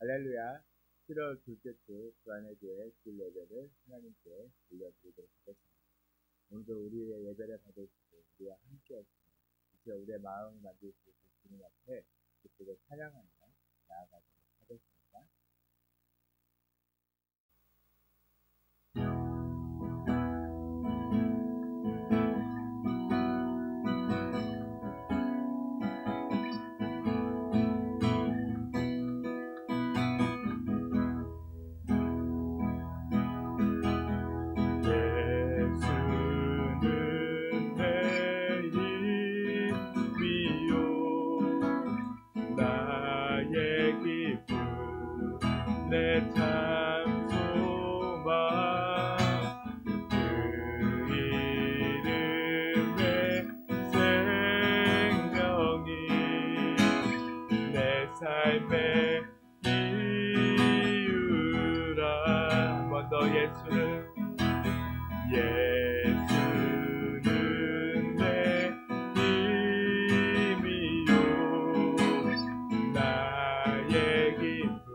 할렐루야. 7월 둘째 주 주안의 교회 주일 예배를 하나님께 올려드리도록 하겠습니다. 오늘도 우리의 예배를 받으시고 우리와 함께 하시며 이제 우리의 마음을 만드시고 주님 앞에 기쁘게 찬양하며 나아가도록 하겠습니다. 삶의 이유라. 한 번 더 예수는 내 힘이요 나의 기쁨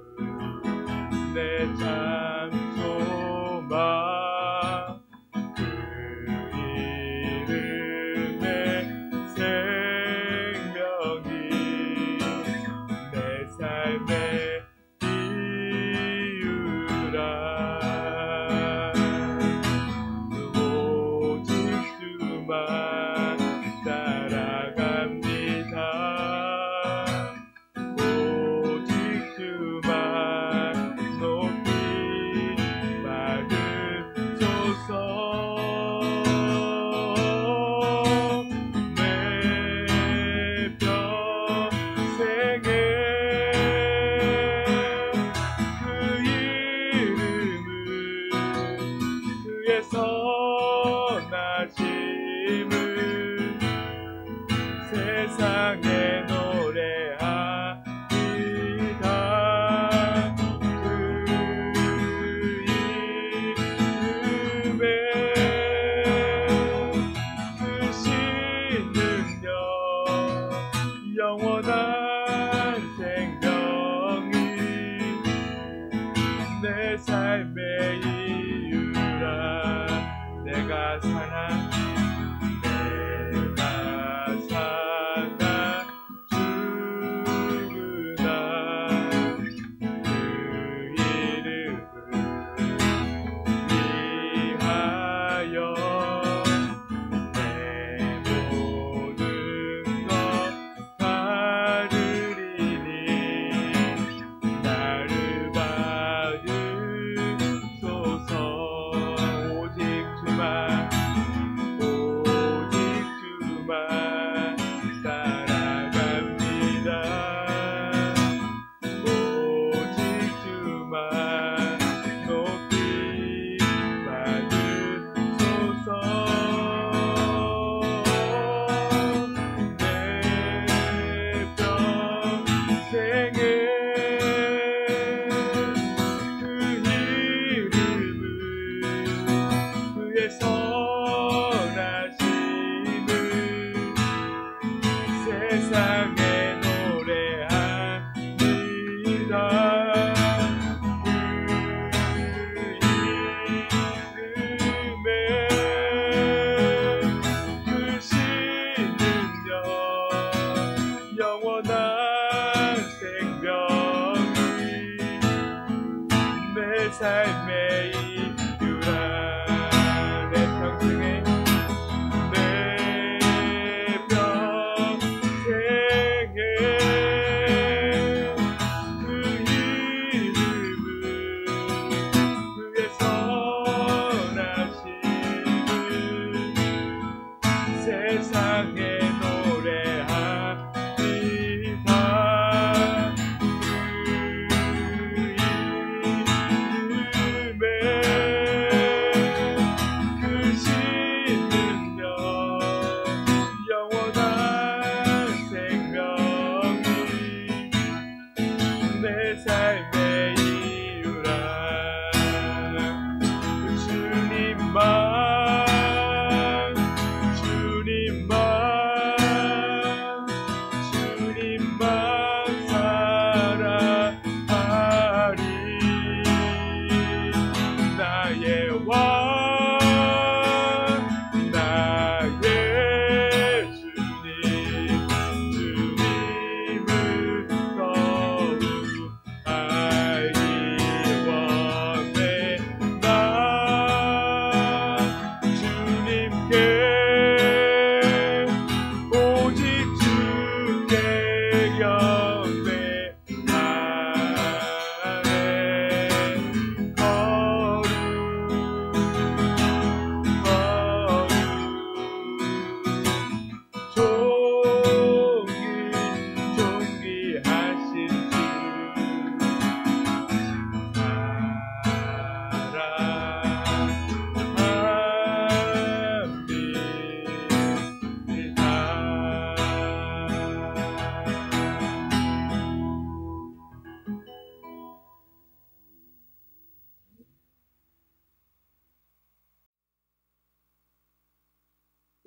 내 참 소망 그 이름의 생명이 내 삶의 이유라. 오직 주만 따라갑니다. 오직 주만 높이 받으소서. 내 평생에 그 이름을 그의 선하심을 세상에 노래하리라. 그 이름에 크신 능력 영원한 생명이 내 삶의 이유라. 내가 사나 죽으나 그 이름을 위하여 내 모든 것 바르리니 나를 받으소서. 오직 주만 따라갑니다. 오직 주만 높이 받으소서. 내 평생에 그 이름을 그의 선하심을 세상에 노래하리라. 그 이름에 크신 능력 영원한 생명이 내 삶의 이유라. 내 평생에 내 평생에 그 이름을 그의 선하심을 세상에 노래하리라. 그 이름에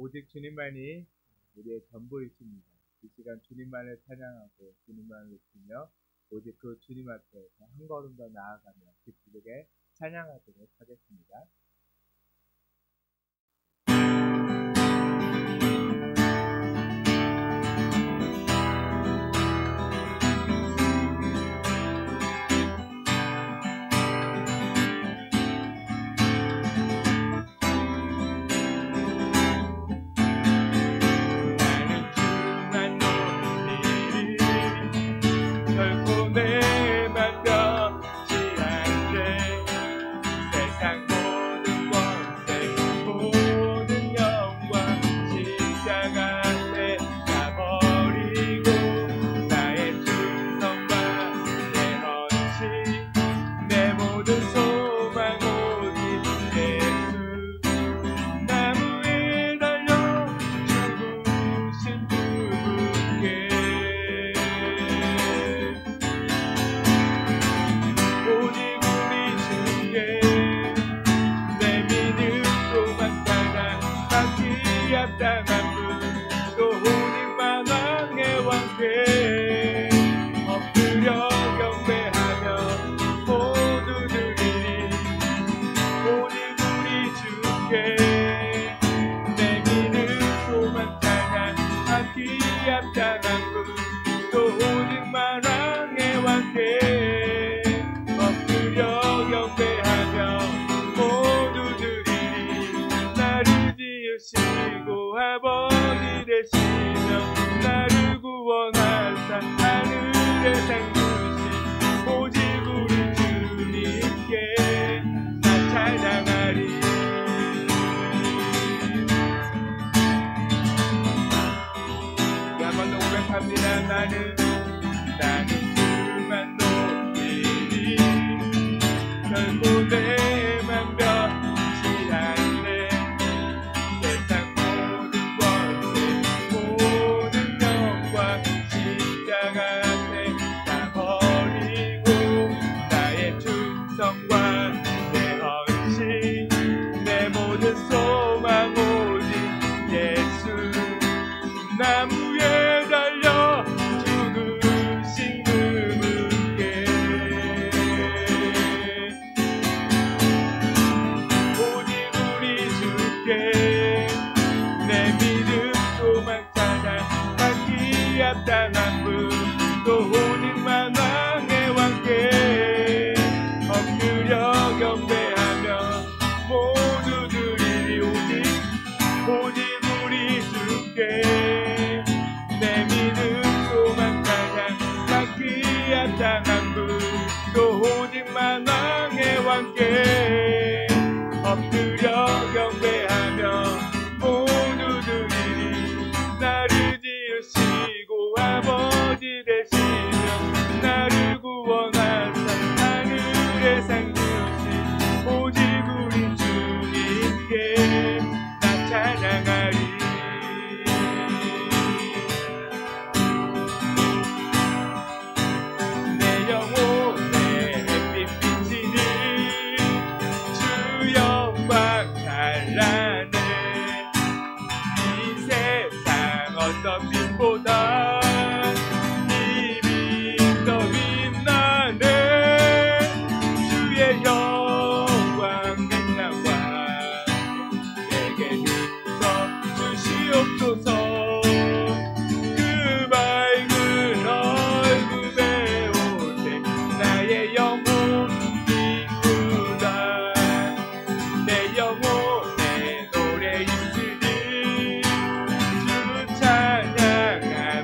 오직 주님만이 우리의 전부이십니다. 이 시간 주님만을 찬양하고 주님만을 높이며 오직 그 주님 앞에서 한 걸음 더 나아가며 기쁘게 찬양하도록 하겠습니다. 나는 주만 높이리 결코 내맘 변치 않네 세상 모든 권세 모든 영광 십자가 앞에 다 버리고 나의 충성과 내 헌신 내 모든 소망 오직 예수 나무에 달려 죽으신 그분께 오직 우리 주께 내 믿음 소망 찾아 받기 합당한 분 또 오직 만왕의 왕께 엎드려 경배하며 모두 드리리 오직 우리 주께 내 믿음 소망 가장 받기 합당한 분 또 오직 만왕의 왕께 엎드려 경배하며 모두 드리리 나를 지으시고 아버지 되시며 나를 구원하사 하늘의 상 주신 오직 우리 주님께 나 찬양하리 어떤 빛보다 이 빛 더 빛나네 주의 영광 빛나와 내게 비춰 주시옵소서 그 밝은 얼굴에 올 때 나의 영혼 기쁘다 내 영혼에 노래 있으니 찬양하리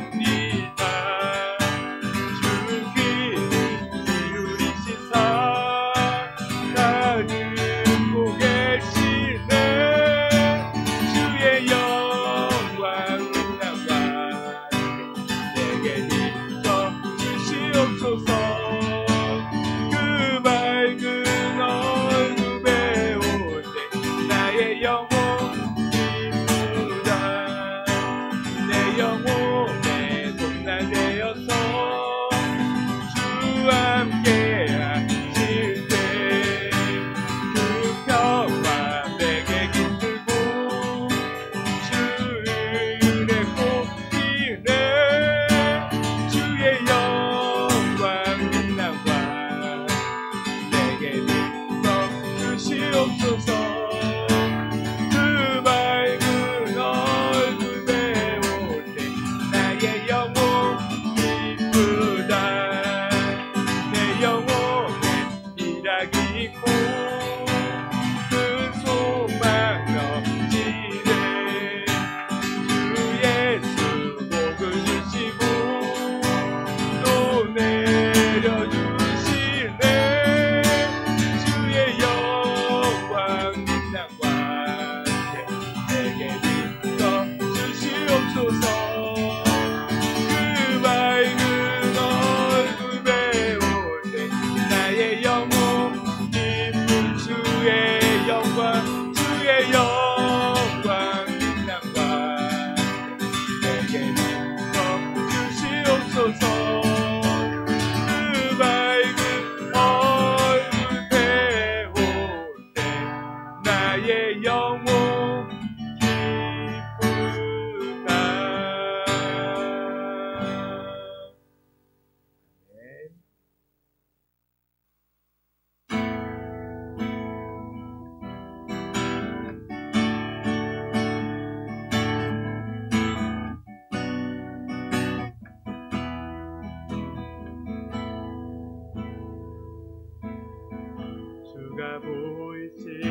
주의 영광 찬양과 내게 힘써 주시옵소서. 그 밝은 얼굴 배울 때 나의 영혼 기쁘다. 주가 보이신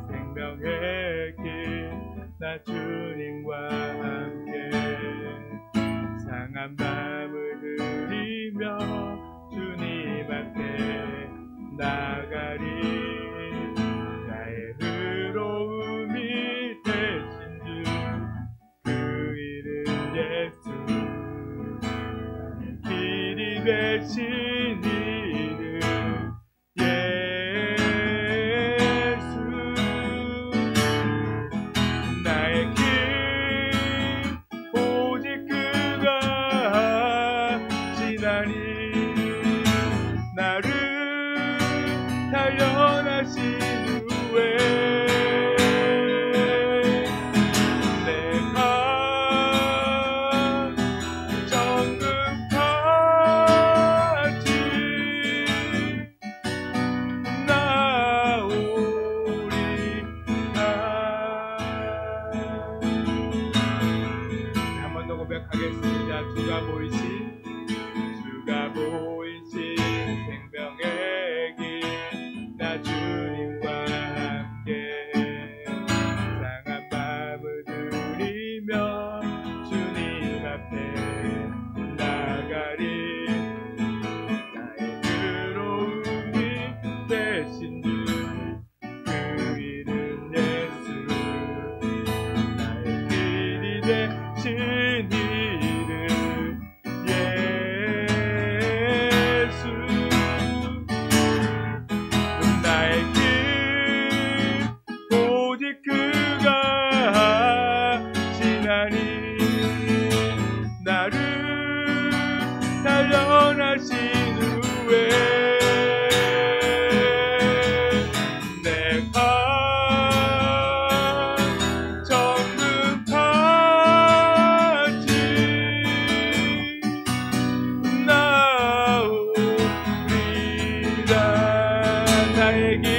생명의 길, 나 주님과 함께 상한 마음을 들이며 주님 앞에 나가리. 나의 의로움이 되신 주, 그 이름 예수. 나의 길이 되신 이름 예수. 나의 길 오직 그가 지나니. 나를 단련하신 후에 내가 정금같이 나오리라. 한 번 더 고백하겠습니다. 주가 보이신 생명의 길, 나 주님과 함께 상한 마음을 들이며 주님 앞에 나가리. 나의 의로움이 되신 주, 그 이름 예수. 나의 길이 되신 이름 예수. 나의 길 오직 그가 지나니. 나를 단련하신 후에 내가 정금같이 나오리라. 나의 길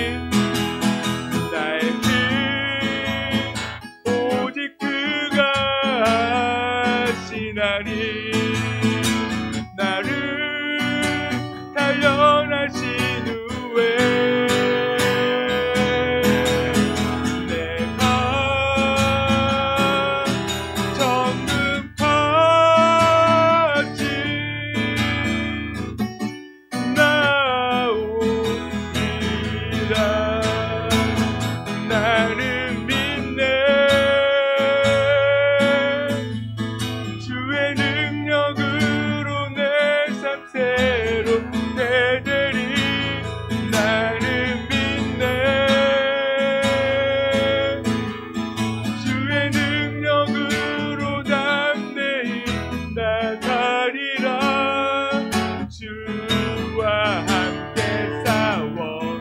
오직 그가 지나니. 나를 단련하신 후에 내가 정금같이 나오리라. 나는 믿네. 주의 능력으로 내 삶 새롭게 되리. 나는 믿네. 주의 능력으로 담대히 나가리라. 주와 함께 싸워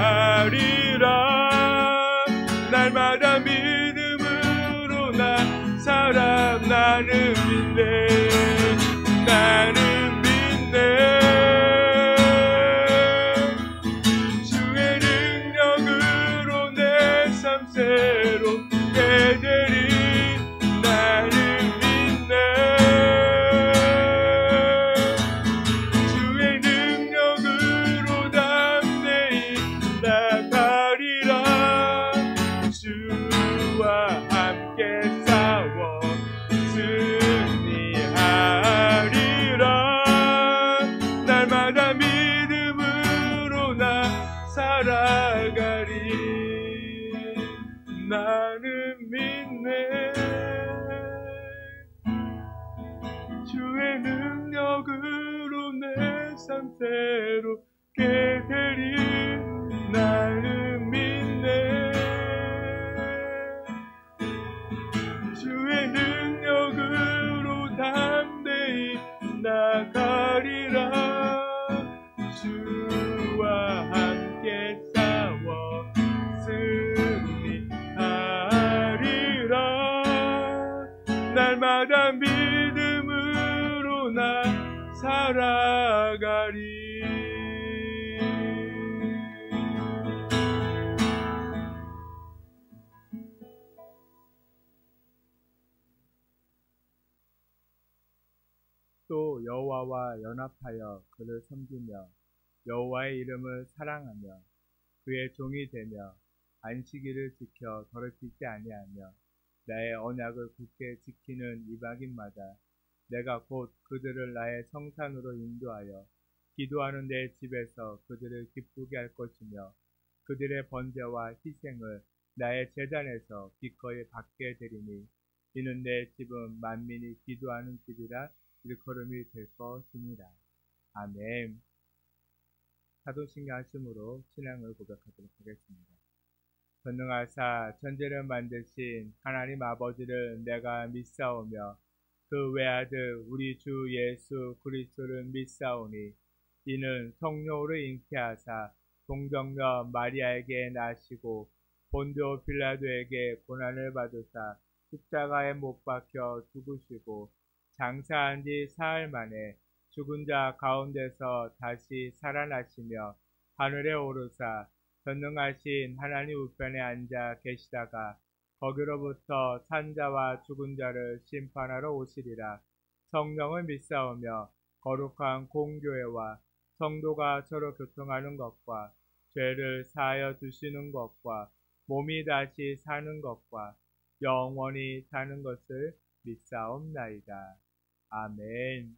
승리하리라. 날마다 믿음으로 나 살아. 나는 믿네. 나는 믿네. 주의 능력으로 내 삶 새롭게 되리. 나는 믿네. 주의 능력으로 담대히 나가리라. 주와 함께 싸워 승리하리라. 날마다 믿음으로 나 살아가리. 나는 믿네. 주의 능력으로 내 삶 새롭게 되리. 나는 살아가리. 또 여호와와 연합하여 그를 섬기며 여호와의 이름을 사랑하며 그의 종이 되며 안식일을 지켜 더럽히지 아니하며 나의 언약을 굳게 지키는 이방인마다 내가 곧 그들을 나의 성산으로 인도하여 기도하는 내 집에서 그들을 기쁘게 할 것이며 그들의 번제와 희생을 나의 제단에서 기꺼이 받게 되리니 이는 내 집은 만민이 기도하는 집이라 일컬음이 될 것이니라. 아멘. 사도신경 하심으로 신앙을 고백하도록 하겠습니다. 전능하사 천지를 만드신 하나님 아버지를 내가 믿사오며 그 외아들 우리 주 예수 그리스도를 믿사오니 이는 성령으로 잉태하사 동정녀 마리아에게 나시고 본디오 빌라도에게 고난을 받으사 십자가에 못 박혀 죽으시고 장사한 지 사흘 만에 죽은 자 가운데서 다시 살아나시며 하늘에 오르사 전능하신 하나님 우편에 앉아 계시다가 거기로부터 산자와 죽은 자를 심판하러 오시리라. 성령을 믿사오며 거룩한 공교회와 성도가 서로 교통하는 것과 죄를 사하여 주시는 것과 몸이 다시 사는 것과 영원히 사는 것을 믿사옵나이다. 아멘.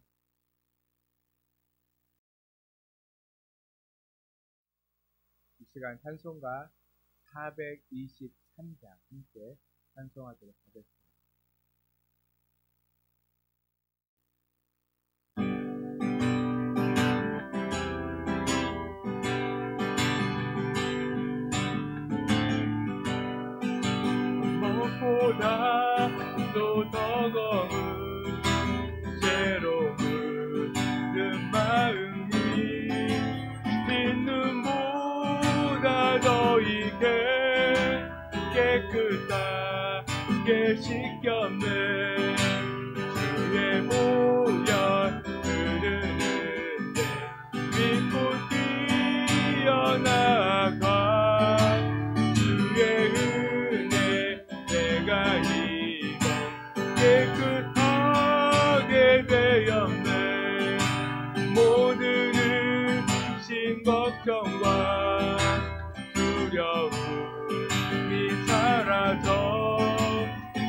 이 시간 찬송가 423장 함께 찬송하도록 하겠습니다. 무엇보다 또 더거운 죄로 물든 마음이 빛눈보다 더이게 깨끗하게 씻겼네. 주의 보혈 흐르는데 믿고 뛰어나가 주의 은혜 내가 입어 깨끗하게 되었네. 모든 의심 걱정과 두려움이 사라져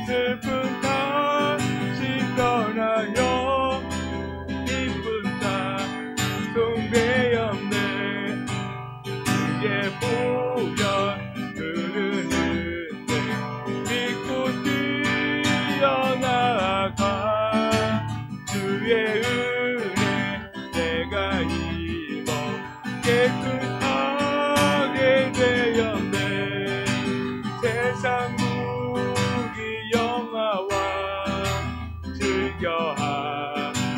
슬픈 탓이 떠나요. 기쁜 찬송 되었네. 주의 보혈 흐르는데 믿고 뛰어나가 주의 은혜 내가 입어 깨끗하게 되었네. 세상 무기 영화와 즐겨하던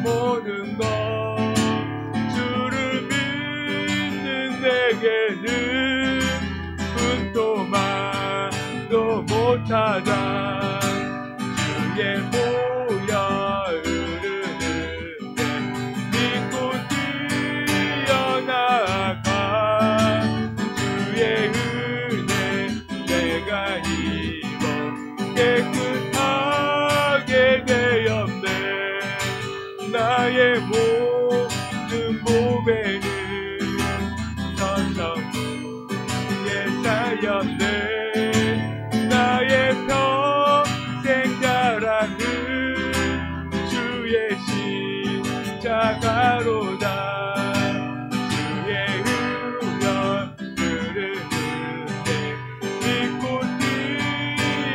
모든 것 주를 믿는 내게는 분토만도 못하다. 주의 보혈 흐르는데 믿고 뛰어나가 주의 은혜 내가 입어 깨끗하게 되었네. 나의 모든 몸에는 천천히에 쌓였네. 나의 평생 자랑은 주의 십자가로다. 주의 은혜 흐르는데 믿고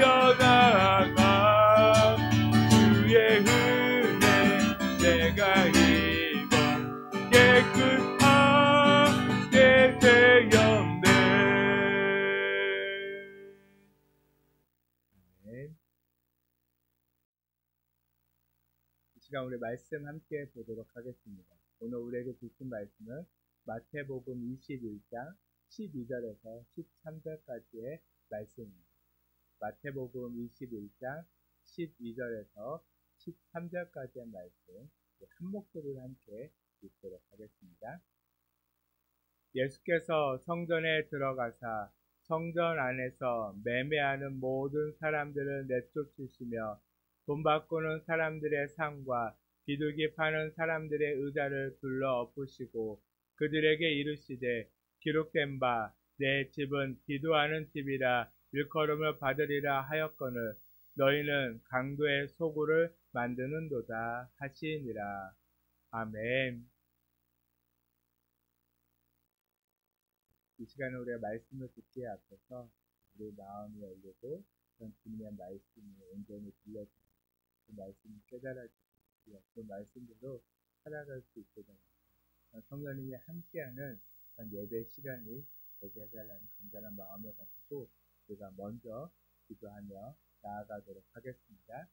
뛰어나가 주의 은혜 내가 입어 깨끗하게 되었네. 이 시간 우리 말씀 함께 보도록 하겠습니다. 오늘 우리에게 주신 말씀은 마태복음 21장 12절에서 13절까지의 말씀입니다. 마태복음 21장 12절에서 13절까지의 말씀 한 목소리로 함께 읽도록 하겠습니다. 예수께서 성전에 들어가사 성전 안에서 매매하는 모든 사람들을 내쫓으시며 돈 바꾸는 사람들의 상과 비둘기 파는 사람들의 의자를 불러 엎으시고 그들에게 이르시되 기록된 바 내 집은 기도하는 집이라 일컬음을 받으리라 하였거늘 너희는 강도의 소굴을 만드는도다 하시니라. 아멘. 이 시간에 우리가 말씀을 듣기에 앞서서 우리 마음이 열리고 그런 주님의 말씀이 온전히 들려주고 그 말씀을 깨달아주고 그 말씀대로 살아갈 수 있게 됩니다. 성령님이 함께하는 그런 예배 시간이 되게 해달라는 간절한 마음을 가지고 우리가 먼저 기도하며 나아가도록 하겠습니다.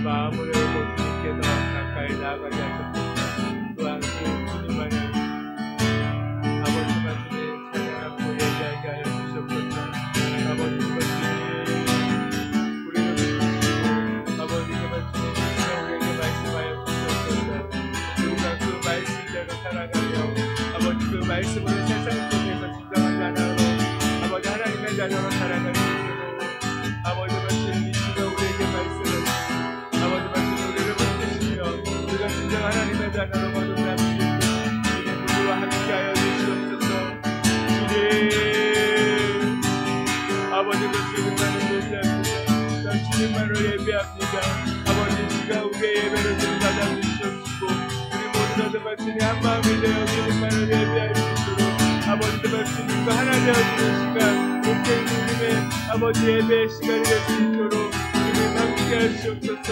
마음을 열고 주님께 더 가까이 나아가게 하셨습니다. 또한 그 주님만을 아버지만 주님 찬양하고 예배하게 하여 주셨소서. 아버지만 주님 우리를 부르시고 아버지만 주님 우리에게 말씀하여 주셨소서. 우리가 그 말씀대로 살아가며 아버지 그 말씀으로 세상 속에서 진정한 자녀로 아버지 하나님의 자녀로 살아갈 수 있도록 아버지만 주님 이 시간 우리에게 말씀을 하나님의 자녀로 거듭날 수 있는 주님 우리와 함께하여 주시옵소서. 주님 아버지 그 주님만을 예배합니다. 난 주님만을 예배합니다. 아버지 주가 우리의 예배를 좀 받아주시옵시고 우리 모두가 정말 주님 한마음이 되어 주님만을 예배할 수 있도록 아버지 정말 주님과 하나 되어주는 시간 목된 주님의 아버지 예배의 시간이 될 수 있도록 주님 함께 하시옵소서.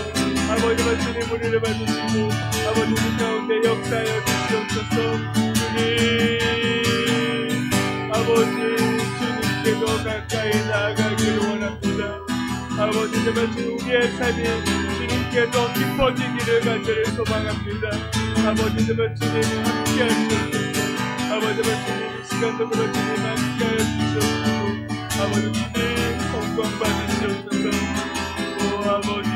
아버지 주님 우리를 봐주시고 아버지 우리 가운데 역사하여 주시옵소서. 주님 아버지 주님께 더 가까이 나아가기를 원합니다. 아버지 정말 주님 우리의 삶이 주님께 더 깊어지기를 간절히 소망합니다. 아버지 정말 주님 함께 하시옵소서. 아버지 정말 주님 이 시간도 그렇 주님 함께 하여 주시옵소서. 아버지 주님 영광 받으시옵소서. 오 아버지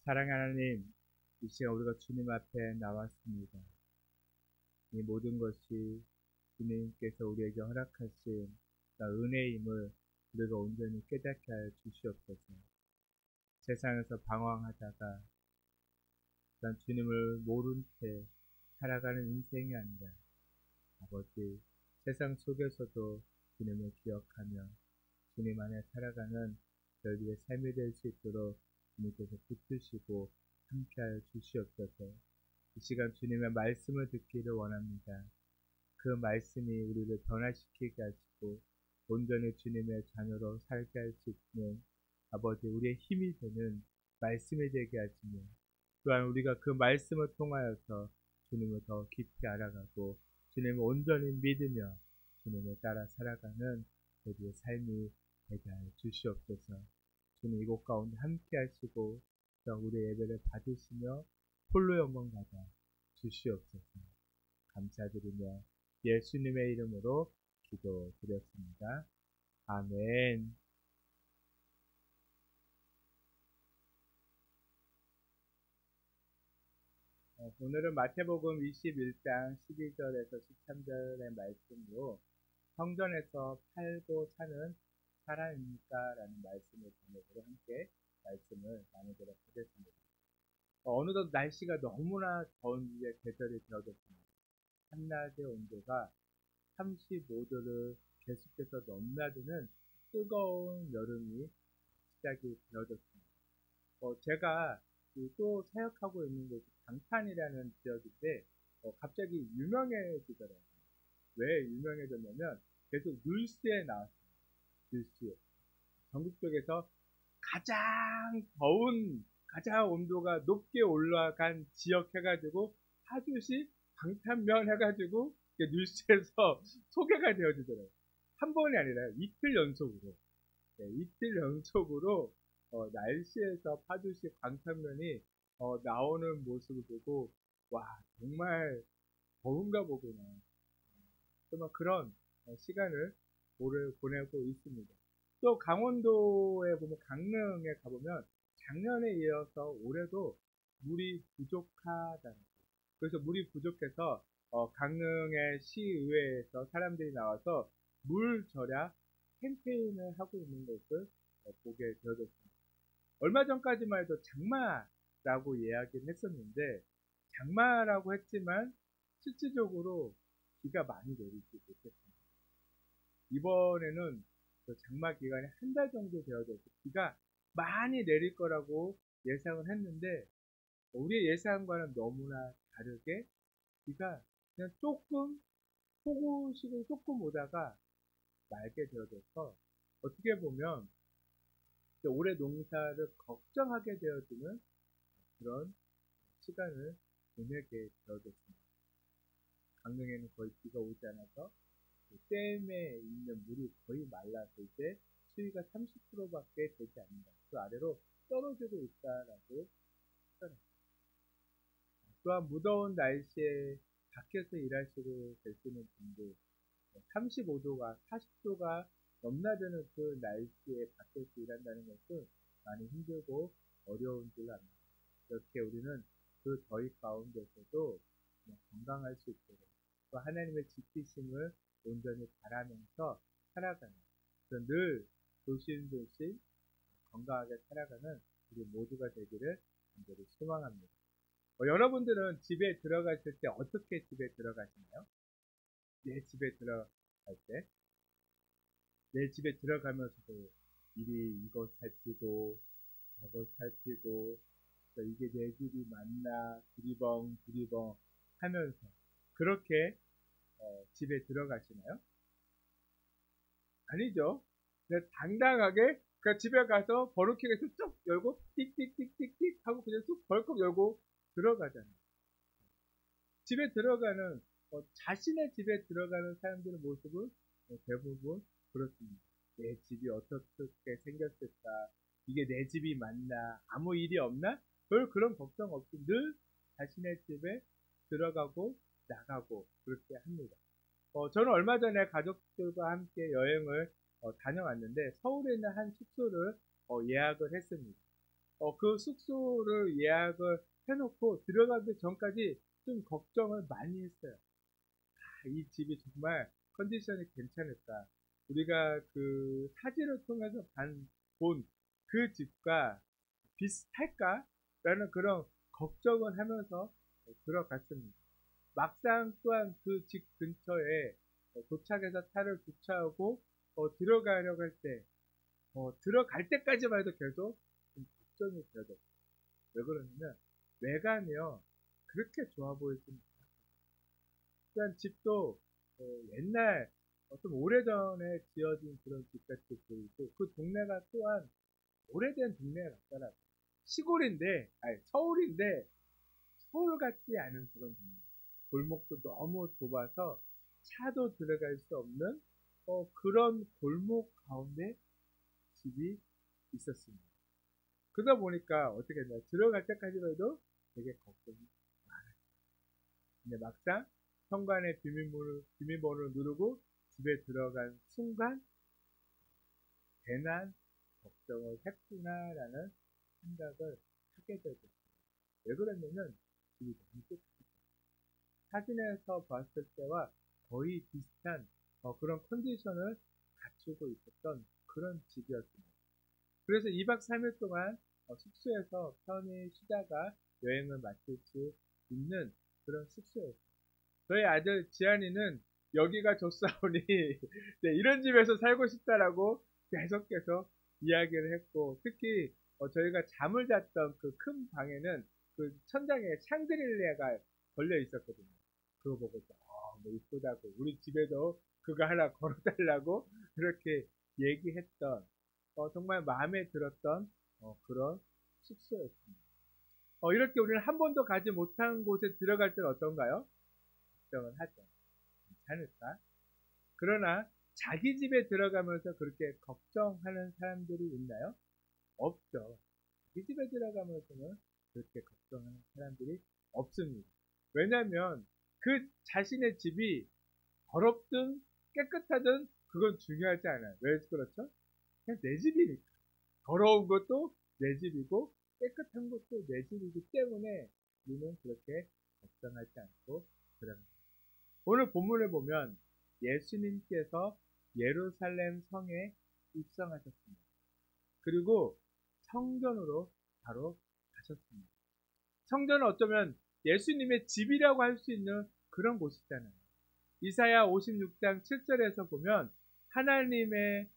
사랑하는 하나님, 이 시간 우리가 주님 앞에 나왔습니다. 이 모든 것이 주님께서 우리에게 허락하신 은혜임을 우리가 온전히 깨닫게 하여 주시옵소서. 세상에서 방황하다가 난 주님을 모른 채 살아가는 인생이 아니라 아버지 세상 속에서도 주님을 기억하며 주님 안에 살아가는 저희들의 삶이 될 수 있도록 주님께서 붙드시고 함께하여 주시옵소서. 이 시간 주님의 말씀을 듣기를 원합니다. 그 그 말씀이 우리를 변화시키게 하시고 온전히 주님의 자녀로 살게 할 수 있는 아버지 우리의 힘이 되는 말씀이 되게 하시며 또한 우리가 그 말씀을 통하여서 주님을 더 깊이 알아가고 주님을 온전히 믿으며 주님을 따라 살아가는 우리의 삶이 되게 하여 주시옵소서. 주님 이곳 가운데 함께 하시고 우리의 예배를 받으시며 홀로 영광 받아 주시옵소서. 감사드리며 예수님의 이름으로 기도드렸습니다. 아멘. 오늘은 마태복음 21장 12절에서 13절의 말씀으로 성전에서 팔고 사는 사람입니까? 라는 말씀을 제목으로 함께 말씀을 나누도록 하겠습니다. 어느덧 날씨가 너무나 더운 계절이 되어졌습니다. 한낮의 온도가 35도를 계속해서 넘나드는 뜨거운 여름이 시작이 되어졌습니다. 제가 또 사역하고 있는 곳이 강탄이라는 지역인데 갑자기 유명해지더라고요. 왜 유명해졌냐면 계속 뉴스에 나왔어요. 뉴스에. 전국 쪽에서 가장 더운, 가장 온도가 높게 올라간 지역 해가지고 파주시 방탄면 해가지고 뉴스에서 소개가 되어지더라고요. 한 번이 아니라 이틀 연속으로. 네, 이틀 연속으로 날씨에서 파주시 방탄면이 나오는 모습을 보고 와 정말 더운가 보구나. 정말 그런 시간을 올해 보내고 있습니다. 또 강원도에 보면 강릉에 가보면 작년에 이어서 올해도 물이 부족하다는 거예요. 그래서 물이 부족해서 강릉의 시의회에서 사람들이 나와서 물 절약 캠페인을 하고 있는 것을 보게 되어졌습니다. 얼마 전까지만 해도 장마라고 이야기를 했었는데 장마라고 했지만 실질적으로 비가 많이 내리지 못했습니다. 이번에는 장마 기간이 한 달 정도 되어져서 비가 많이 내릴 거라고 예상을 했는데 우리의 예상과는 너무나 다르게 비가 그냥 조금 폭우식으로 조금 오다가 말게 되어져서 어떻게 보면 올해 농사를 걱정하게 되어지는 그런 시간을 보내게 되어졌습니다. 강릉에는 거의 비가 오지 않아서 댐에 있는 물이 거의 말라서 이제 수위가 30%밖에 되지 않는다. 그 아래로 떨어지고 있다라고 하더라고요. 또한 무더운 날씨에 밖에서 일하시고 계시는 분들 35도가 40도가 넘나드는 그 날씨에 밖에서 일한다는 것은 많이 힘들고 어려운 줄 압니다. 이렇게 우리는 그 더위 가운데서도 건강할 수 있도록 또 하나님의 지키심을 온전히 바라면서 살아가는 늘 조심조심 건강하게 살아가는 우리 모두가 되기를 간절히 소망합니다. 여러분들은 집에 들어가실 때 어떻게 집에 들어가시나요? 내 집에 들어갈 때 내 집에 들어가면서도 이리 이것 살피고 저것 살피고 이게 내 집이 맞나 두리벙 하면서 그렇게 집에 들어가시나요? 아니죠. 당당하게 집에 가서 번호키에서 쭉 열고 틱틱틱틱틱 하고 그냥 쑥 벌컥 열고 들어가잖아요. 집에 들어가는 자신의 집에 들어가는 사람들의 모습은 대부분 그렇습니다. 내 집이 어떻게 생겼을까? 이게 내 집이 맞나? 아무 일이 없나? 별 그런 걱정 없이 늘 자신의 집에 들어가고 나가고 그렇게 합니다. 저는 얼마 전에 가족들과 함께 여행을 다녀왔는데 서울에 있는 한 숙소를 예약을 했습니다. 그 숙소를 예약을 해놓고 들어가기 전까지 좀 걱정을 많이 했어요. 이 집이 정말 컨디션이 괜찮을까? 우리가 그 사진을 통해서 본 그 집과 비슷할까? 라는 그런 걱정을 하면서 들어갔습니다. 막상 또한 그 집 근처에 도착해서 차를 주차하고 들어가려고 할 때 들어갈 때까지만 해도 계속 좀 걱정이 되어졌어요. 왜 그러냐면 외관이요 그렇게 좋아 보이지는 않아요. 또한 집도 옛날 좀 오래전에 지어진 그런 집같이 보이고 그 동네가 또한 오래된 동네 같더라고요. 시골인데, 아니 서울인데 서울 같지 않은 그런 동네. 골목도 너무 좁아서 차도 들어갈 수 없는 그런 골목 가운데 집이 있었습니다. 그러다 보니까 어떻게 했냐, 들어갈 때까지만 해도 되게 걱정이 많았어요. 근데 막상 현관의 비밀번호를 누르고 집에 들어간 순간 괜한 걱정을 했구나라는 생각을 하게 되었어요. 왜 그랬냐면 집이 너무 깨끗했어요. 사진에서 봤을 때와 거의 비슷한 그런 컨디션을 갖추고 있었던 그런 집이었습니다. 그래서 2박 3일 동안 숙소에서 편히 쉬다가 여행을 마칠 수 있는 그런 숙소였어요. 저희 아들 지안이는 여기가 좋사오니 네, 이런 집에서 살고 싶다라고 계속 이야기를 했고, 특히 저희가 잠을 잤던 그 큰 방에는 그 천장에 샹드릴레가 걸려 있었거든요. 그거 보고 너무 이쁘다고, 우리 집에도 그거 하나 걸어달라고 그렇게 얘기했던 정말 마음에 들었던 그런 숙소였습니다. 이렇게 우리는 한 번도 가지 못한 곳에 들어갈 때는 어떤가요? 걱정을 하죠. 괜찮을까? 그러나 자기 집에 들어가면서 그렇게 걱정하는 사람들이 있나요? 없죠. 자기 집에 들어가면서는 그렇게 걱정하는 사람들이 없습니다. 왜냐하면 그 자신의 집이 더럽든 깨끗하든 그건 중요하지 않아요. 왜 그렇죠? 그냥 내 집이니까. 더러운 것도 내 집이고 깨끗한 것도 내 집이기 때문에 우리는 그렇게 걱정하지 않고 들어갑니다. 오늘 본문을 보면 예수님께서 예루살렘 성에 입성하셨습니다. 그리고 성전으로 바로 가셨습니다. 성전은 어쩌면 예수님의 집이라고 할 수 있는 그런 곳이잖아요. 이사야 56장 7절에서 보면 하나님은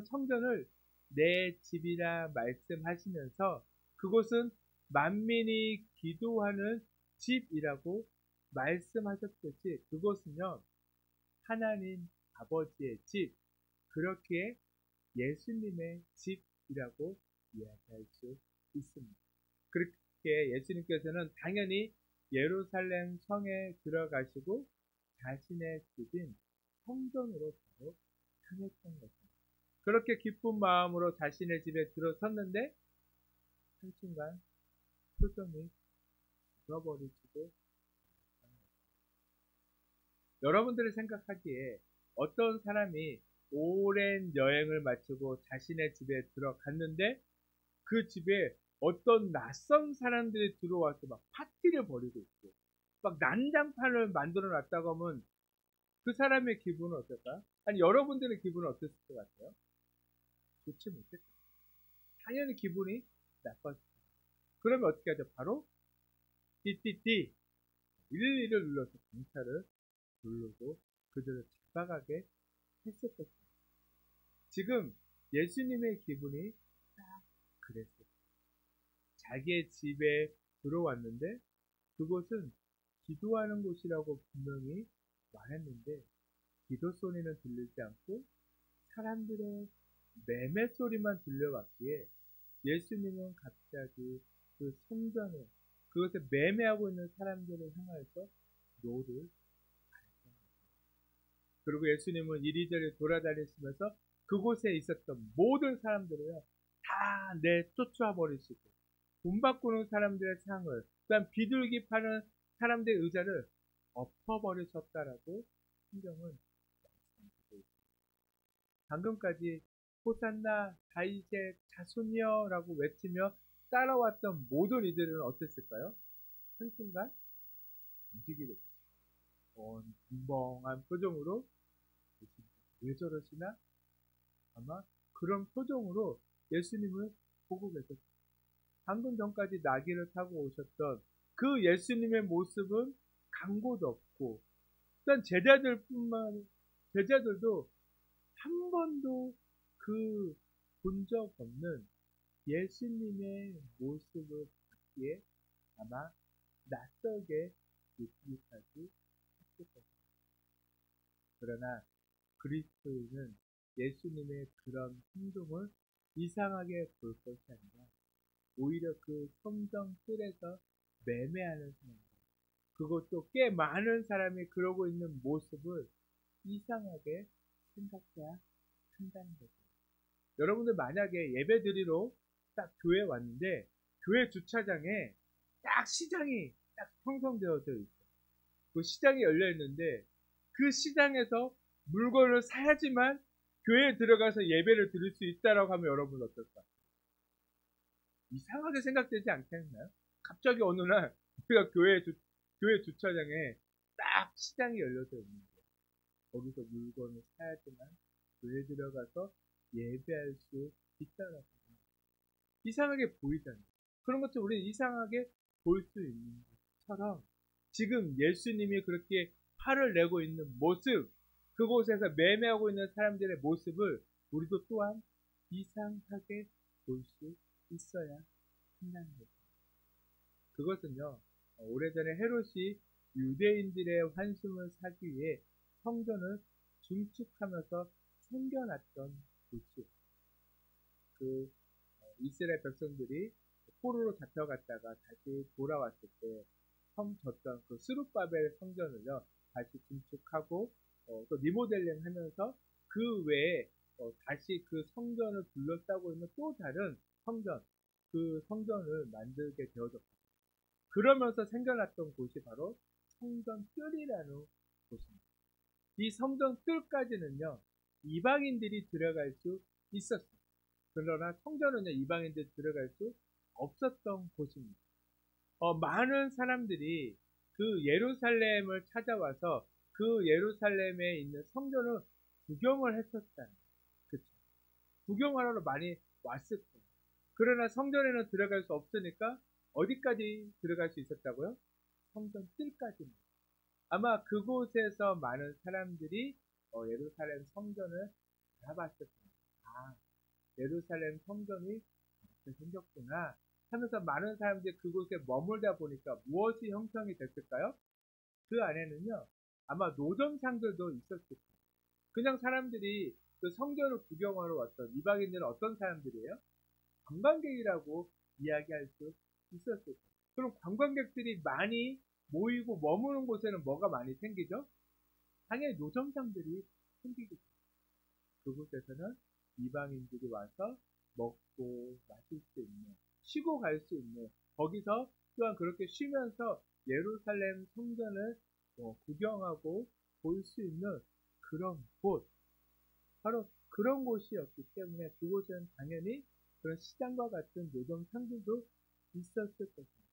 성전을 내 집이라 말씀하시면서 그곳은 만민이 기도하는 집이라고 말씀하셨듯이 그곳은요, 하나님 아버지의 집, 그렇게 예수님의 집이라고 이야기할 수 있습니다. 그렇게 예수님께서는 당연히 예루살렘 성에 들어가시고 자신의 집인 성전으로 바로 향했던 것입니다. 그렇게 기쁜 마음으로 자신의 집에 들어섰는데 한순간 표정이 죽어버리지도. 여러분들이 생각하기에 어떤 사람이 오랜 여행을 마치고 자신의 집에 들어갔는데 그 집에 어떤 낯선 사람들이 들어와서 막 파티를 벌이고 있고 막 난장판을 만들어 놨다고 하면 그 사람의 기분은 어떨까요? 아니, 여러분들의 기분은 어땠을 것 같아요? 좋지 못했어요. 당연히 기분이 나빴어요. 그러면 어떻게 하죠? 바로 띠띠띠 112를 눌러서 경찰을 부르고 그들을 잡아가게 했을 것입니다. 지금 예수님의 기분이 딱 그랬어요. 자기의 집에 들어왔는데 그곳은 기도하는 곳이라고 분명히 말했는데 기도 소리는 들리지 않고 사람들의 매매 소리만 들려왔기에 예수님은 갑자기 그 성전에 그것에 매매하고 있는 사람들을 향해서 노를 그리고 예수님은 이리저리 돌아다니시면서 그곳에 있었던 모든 사람들을 다 내쫓아 버리시고 돈 바꾸는 사람들의 상을, 그다음 비둘기 파는 사람들의 의자를 엎어버리셨다라고 성경은 말씀하고 있습니다. 방금까지 호산나 다윗의 자손이여라고 외치며 따라왔던 모든 이들은 어땠을까요? 한순간 움직이게 됐어요. 벙벙한 표정으로 왜 저러시나? 아마 그런 표정으로 예수님을 보고 계셨어요. 방금 전까지 나귀를 타고 오셨던 그 예수님의 모습은 강고도 없고, 일단 제자들도 한 번도 그 본 적 없는 예수님의 모습을 받기에 아마 낯설게 느끼기까지 했을 것입니다. 그러나 그리스도인은 예수님의 그런 행동을 이상하게 볼 것이 아니라 오히려 그 성경 뜰에서 매매하는 사람, 그것도 꽤 많은 사람이 그러고 있는 모습을 이상하게 생각해야 한다는 거죠. 여러분들 만약에 예배 드리러 딱 교회에 왔는데 교회 주차장에 딱 시장이 딱 형성되어져 있어요. 그 시장이 열려 있는데 그 시장에서 물건을 사야지만 교회에 들어가서 예배를 드릴 수 있다라고 하면 여러분 어떨까요? 이상하게 생각되지 않겠나요? 갑자기 어느 날 우리가 교회 주차장에 딱 시장이 열려져 있는데 거기서 물건을 사야지만 교회에 들어가서 예배할 수 있다라고 합니다. 이상하게 보이잖아요. 그런 것처럼 우리는 이상하게 볼 수 있는 것처럼 지금 예수님이 그렇게 화를 내고 있는 모습, 그곳에서 매매하고 있는 사람들의 모습을 우리도 또한 이상하게 볼 수 있어야 한다는 거죠. 그것은요, 오래전에 헤롯이 유대인들의 환심을 사기 위해 성전을 중축하면서 생겨났던 곳이에요. 이스라엘 백성들이 포로로 잡혀갔다가 다시 돌아왔을 때 졌던 그 스룹바벨 성전을요 다시 중축하고 또 리모델링 하면서 그 외에 다시 그 성전을 둘러싸고 있는 또 다른 성전, 그 성전을 만들게 되어졌습니다. 그러면서 생겨났던 곳이 바로 성전 뜰이라는 곳입니다. 이 성전 뜰까지는요 이방인들이 들어갈 수 있었어요. 그러나 성전은요 이방인들이 들어갈 수 없었던 곳입니다. 많은 사람들이 그 예루살렘을 찾아와서 그 예루살렘에 있는 성전을 구경을 했었다는 거죠. 구경하러 많이 왔을 거예요. 그러나 성전에는 들어갈 수 없으니까 어디까지 들어갈 수 있었다고요? 성전 뜰까지입니다. 아마 그곳에서 많은 사람들이 예루살렘 성전을 알아봤을 겁니다. 아, 예루살렘 성전이 이렇게 생겼구나 하면서 많은 사람들이 그곳에 머물다 보니까 무엇이 형성이 됐을까요? 그 안에는요 아마 노점상들도 있었을 거예요. 그냥 사람들이 그 성전을 구경하러 왔던 이방인들은 어떤 사람들이에요? 관광객이라고 이야기할 수 있었을 거예요. 그럼 관광객들이 많이 모이고 머무는 곳에는 뭐가 많이 생기죠? 당연히 노점상들이 생기겠죠. 그곳에서는 이방인들이 와서 먹고 마실 수 있는, 쉬고 갈 수 있는, 거기서 또한 그렇게 쉬면서 예루살렘 성전을 구경하고 볼 수 있는 그런 곳, 바로 그런 곳이었기 때문에 그곳에는 당연히 그런 시장과 같은 노점상들도 있었을 것입니다.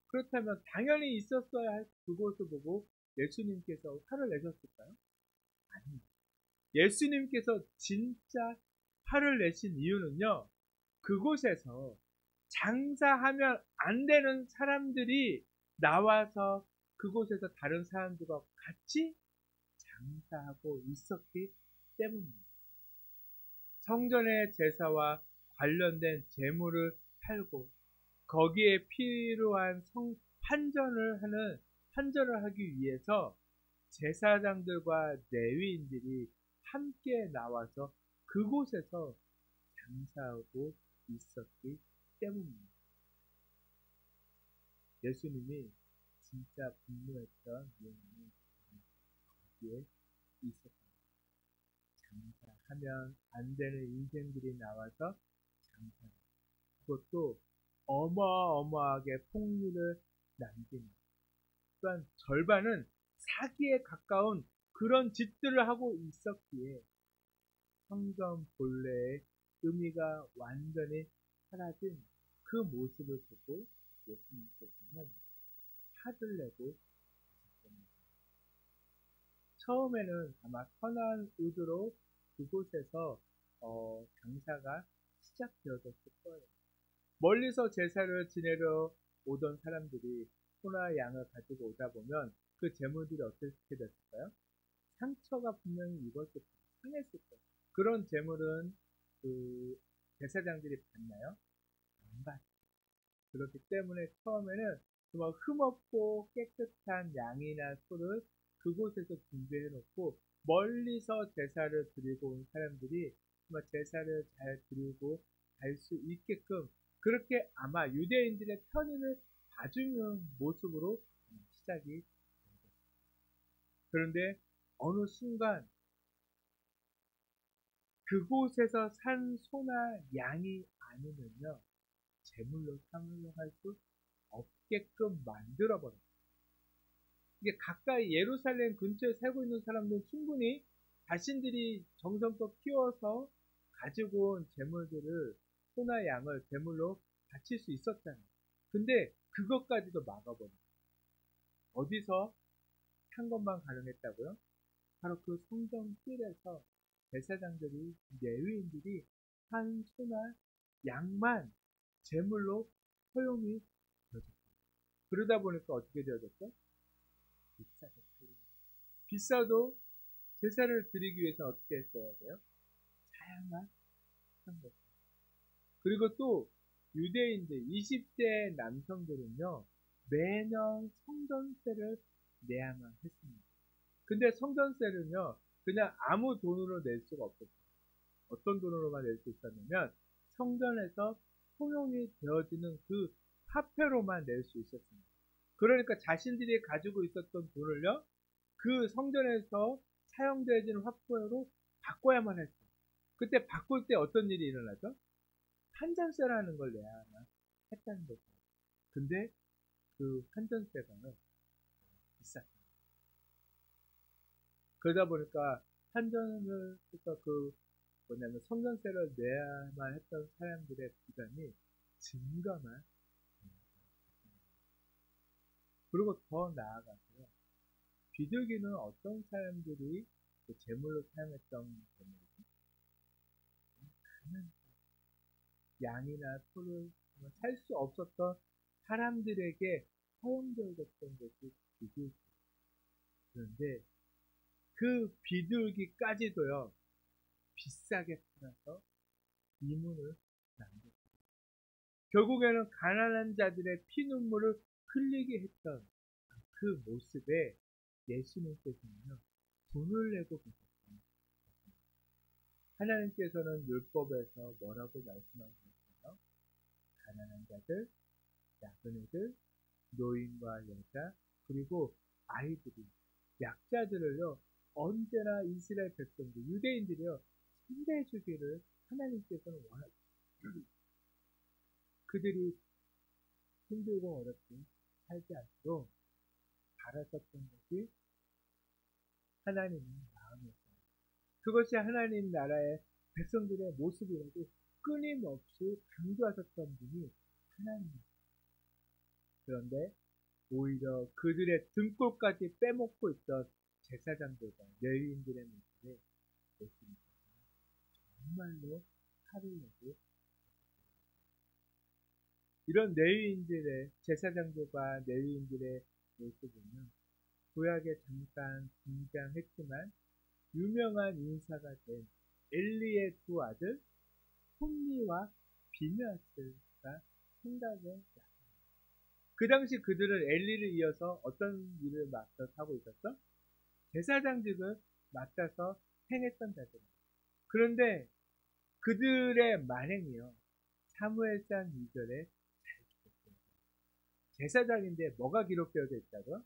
그렇다면 당연히 있었어야 할 그곳을 보고 예수님께서 화를 내셨을까요? 아닙니다. 예수님께서 진짜 화를 내신 이유는요, 그곳에서 장사하면 안 되는 사람들이 나와서 그곳에서 다른 사람들과 같이 장사하고 있었기 때문입니다. 성전의 제사와 관련된 재물을 팔고 거기에 필요한 환전을 하기 위해서 제사장들과 레위인들이 함께 나와서 그곳에서 장사하고 있었기 때문입니다. 예수님이 진짜 분노했던 이유는 거기에 있었습니다. 장사하면 안 되는 인생들이 나와서 장사합니다. 그것도 어마어마하게 폭리를 남깁니다. 또한 절반은 사기에 가까운 그런 짓들을 하고 있었기에 성전 본래의 의미가 완전히 사라진 그 모습을 보고 예수님께서는 화를 내고 계셨습니다. 처음에는 아마 선한 의도로 그곳에서 장사가 시작되어졌을 거예요. 멀리서 제사를 지내러 오던 사람들이 소나 양을 가지고 오다 보면 그 재물들이 어떻게 됐을까요? 상처가 분명히 입었을 거예요. 상했을 거예요. 그런 재물은 그 제사장들이 받나요? 안 받아요. 그렇기 때문에 처음에는 정말 흠없고 깨끗한 양이나 소를 그곳에서 준비해 놓고 멀리서 제사를 드리고 온 사람들이 정말 제사를 잘 드리고 갈 수 있게끔 그렇게 아마 유대인들의 편의를 봐주는 모습으로 시작이 된 거죠. 그런데 어느 순간 그곳에서 산 소나 양이 아니면요 제물로 사용할 수 없게끔 만들어버렸어요. 이게 가까이 예루살렘 근처에 살고 있는 사람들은 충분히 자신들이 정성껏 키워서 가지고 온 제물들을 소나 양을 제물로 바칠 수 있었잖아요. 근데 그것까지도 막아버려요. 어디서 산 것만 가능했다고요? 바로 그 성전 뜰에서 제사장들이 레위인들이 한 소나 양만 제물로 허용이 되어졌어요. 그러다 보니까 어떻게 되어졌죠? 비싸게 팔리고 비싸도 제사를 드리기 위해서 어떻게 했어야 돼요? 다양한 것. 그리고 또 유대인들 20대 남성들은요 매년 성전세를 내야만 했습니다. 근데 성전세는요 그냥 아무 돈으로 낼 수가 없었어요. 어떤 돈으로만 낼 수 있었냐면 성전에서 통용이 되어지는 그 화폐로만 낼 수 있었습니다. 그러니까 자신들이 가지고 있었던 돈을요 그 성전에서 사용되어지는 화폐로 바꿔야만 했어요. 그때 바꿀 때 어떤 일이 일어나죠? 환전세라는 걸 내야만 했다는 거죠. 근데 그 환전세가요 비쌌습니다. 그러다 보니까 환전을 해서 그 뭐냐면 성전세를 내야만 했던 사람들의 부담이 증가만 그리고 더 나아가서요. 비둘기는 어떤 사람들이 그 제물로 사용했던 제물이죠? 양이나 소를 살 수 없었던 사람들에게 허용되어졌던 것이 비둘기. 그런데 그 비둘기까지도요 비싸게 팔아서 이문을 남겼어요. 결국에는 가난한 자들의 피눈물을 흘리게 했던 그 모습에 예수님께서는요 돈을 내고 계셨습니다. 하나님께서는 율법에서 뭐라고 말씀하고 계세요? 가난한 자들, 나그네들, 노인과 여자, 그리고 아이들이, 약자들을요 언제나 이스라엘 백성들, 유대인들이요 상대해 주기를 하나님께서는 원하십니다. 그들이 힘들고 어렵게 살지 않도록 바라셨던 것이 하나님의 마음이었습니다. 그것이 하나님 나라의 백성들의 모습이라고 끊임없이 강조하셨던 분이 하나님입니다. 그런데 오히려 그들의 등골까지 빼먹고 있던 제사장들과 레위인들의 모습에 예수님께서 정말로 화를 내고 이런 레위인들의 제사장들과 레위인들의 모습은요 구약에 잠깐 등장했지만 유명한 인사가 된 엘리의 두 아들 홈리와 비느하스가 생각에 났습니다. 그 당시 그들은 엘리를 이어서 어떤 일을 맡아서 하고 있었죠? 제사장직을 맡아서 행했던 자들입니다. 그런데 그들의 만행이요 사무엘상 2절에 잘 기록되어 있습니다. 제사장인데 뭐가 기록되어 있다고요?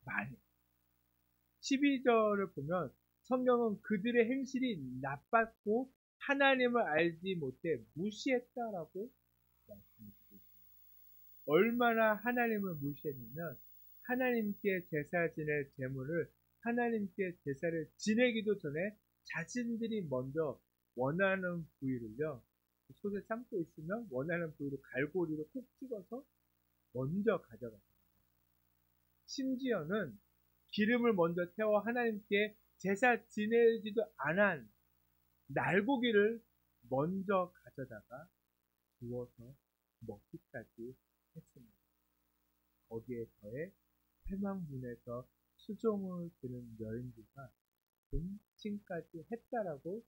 만행. 12절을 보면 성경은 그들의 행실이 나빴고 하나님을 알지 못해 무시했다라고 말씀해주고 있습니다. 얼마나 하나님을 무시했냐면 하나님께 제사 지낼 제물을 하나님께 제사를 지내기도 전에 자신들이 먼저 원하는 부위를요 솥에 삶고 있으면 원하는 부위를 갈고리로 콕 찍어서 먼저 가져갔습니다. 심지어는 기름을 먼저 태워 하나님께 제사 지내지도 않은 날고기를 먼저 가져다가 구워서 먹기까지 했습니다. 거기에 더해 회막문에서 수종을 드는 여인들과 동침까지 했다라고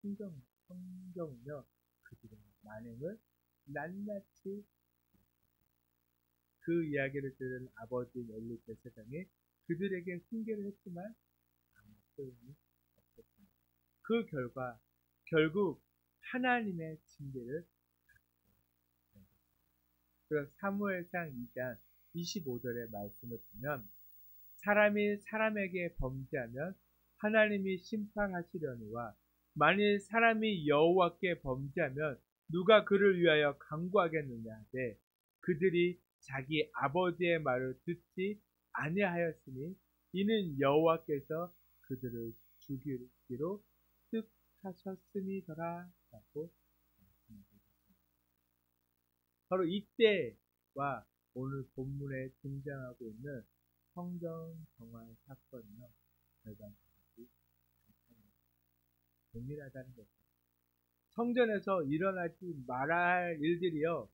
성경은요 그들의 만행을 낱낱이 그 이야기를 들은 아버지 엘리 제사장이 그들에게 훈계를 했지만 아무 소용이 그 결과 결국 하나님의 징계를 받게. 그래서 사무엘상 2장 25절의 말씀을 보면 사람이 사람에게 범죄하면 하나님이 심판하시려니와 만일 사람이 여호와께 범죄하면 누가 그를 위하여 강구하겠느냐 하되 그들이 자기 아버지의 말을 듣지 아니하였으니 이는 여호와께서 그들을 죽이기로 뜻하셨음이더라 라고 말씀하셨습니다. 바로 이때와 오늘 본문에 등장하고 있는 성전 정화 사건이요 절반까지 동일하다는 것입니다. 성전에서 일어나지 말아야 할 일들이요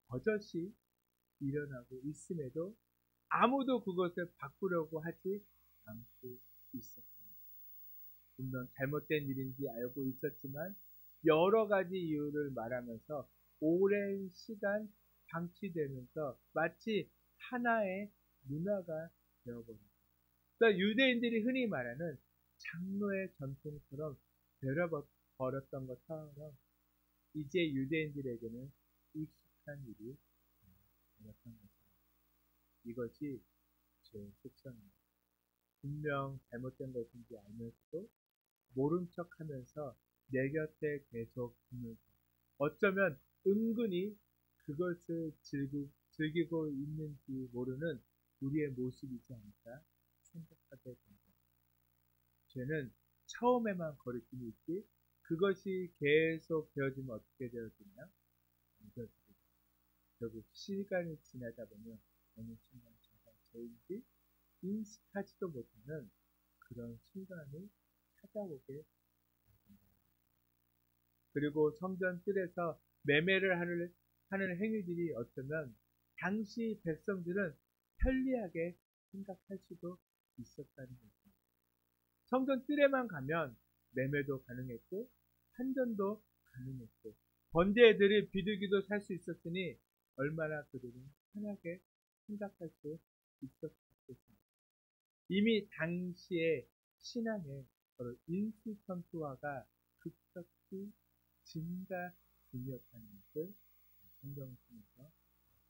버젓이 일어나고 있음에도 아무도 그것을 바꾸려고 하지 않고 있었습니다. 물론 잘못된 일인지 알고 있었지만 여러 가지 이유를 말하면서 오랜 시간 방치되면서 마치 하나의 문화가 되어버립니다. 그러니까 유대인들이 흔히 말하는 장로의 전통처럼 되어버렸던 것처럼 이제 유대인들에게는 익숙한 일이 되었던 것입니다. 이것이 죄의 속성입니다. 분명 잘못된 것인지 알면서도 모른 척하면서 내 곁에 계속 두면서 어쩌면 은근히 그것을 즐기고 있는지 모르는 우리의 모습이지 않을까 생각하게 됩니다. 죄는 처음에만 거리낌이 있지 그것이 계속 되어지면 어떻게 되어지냐? 결국 시간이 지나다 보면 어느 순간 제가 죄인지 인식하지도 못하는 그런 순간이 찾아오게 됩니다. 그리고 성전 뜰에서 매매를 하는 행위들이 어쩌면 당시 백성들은 편리하게 생각할 수도 있었다는 것입니다. 성전 뜰에만 가면 매매도 가능했고 환전도 가능했고 번제들이 비둘기도 살 수 있었으니 얼마나 그들은 편하게 생각할 수 있었겠습니까? 이미 당시의 신앙에 바로 인수천투화가 급격히 증가 중이었다는 것을 성경을 통해서 알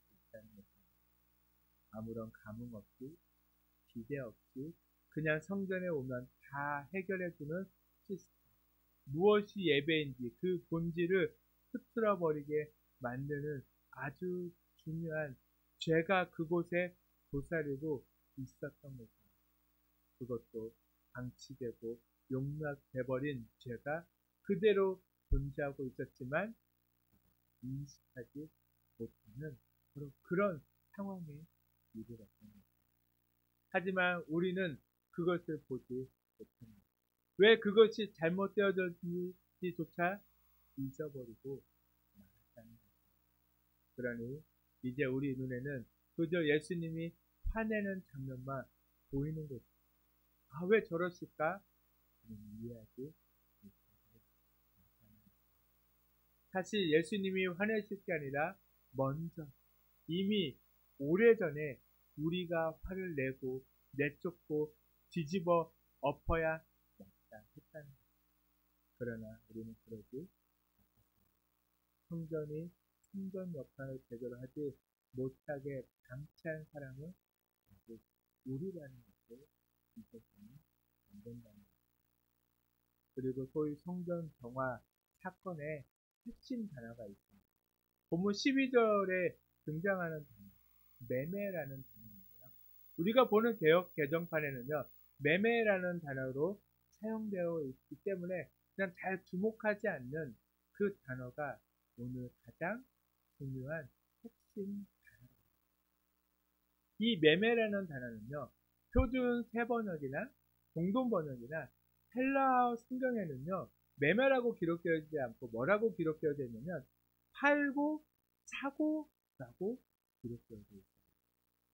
수 있다는 것입니다. 아무런 감흥 없이 기대 없이 그냥 성전에 오면 다 해결해주는 시스템. 무엇이 예배인지 그 본질을 흐트러 버리게 만드는 아주 중요한 죄가 그곳에 도사리고 있었던 것입니다. 그것도 방치되고 용납돼버린 죄가 그대로 존재하고 있었지만 인식하지 못하는 바로 그런 상황에 이르렀던 것입니다. 하지만 우리는 그것을 보지 못합니다. 왜 그것이 잘못되어졌는지조차 잊어버리고 말았다는 것입니다. 그러니 이제 우리 눈에는 그저 예수님이 화내는 장면만 보이는 것입니다. 아, 왜 저러실까? 이해하지 못하고 사실 예수님이 화내실 게 아니라 먼저 이미 오래전에 우리가 화를 내고 내쫓고 뒤집어 엎어야 맞다 했다는 것입니다. 그러나 우리는 그러지 못했습니다. 성전이 성전 역할을 제대로 하지 못하게 방치한 사람은 결국 우리라는 것을 잊어서는 안 된다는 것입니다. 그리고 소위 성전 정화 사건의 핵심 단어가 있습니다. 본문 12절에 등장하는 단어, 매매라는 단어인데요. 우리가 보는 개역 개정판에는요, 매매라는 단어로 사용되어 있기 때문에 그냥 잘 주목하지 않는 그 단어가 오늘 가장 중요한 핵심 단어입니다. 이 매매라는 단어는요, 표준 세번역이나 공동 번역이나 헬라어 성경에는요, 매매라고 기록되어 있지 않고 뭐라고 기록되어 있냐면 팔고 사고라고 기록되어 있습니다.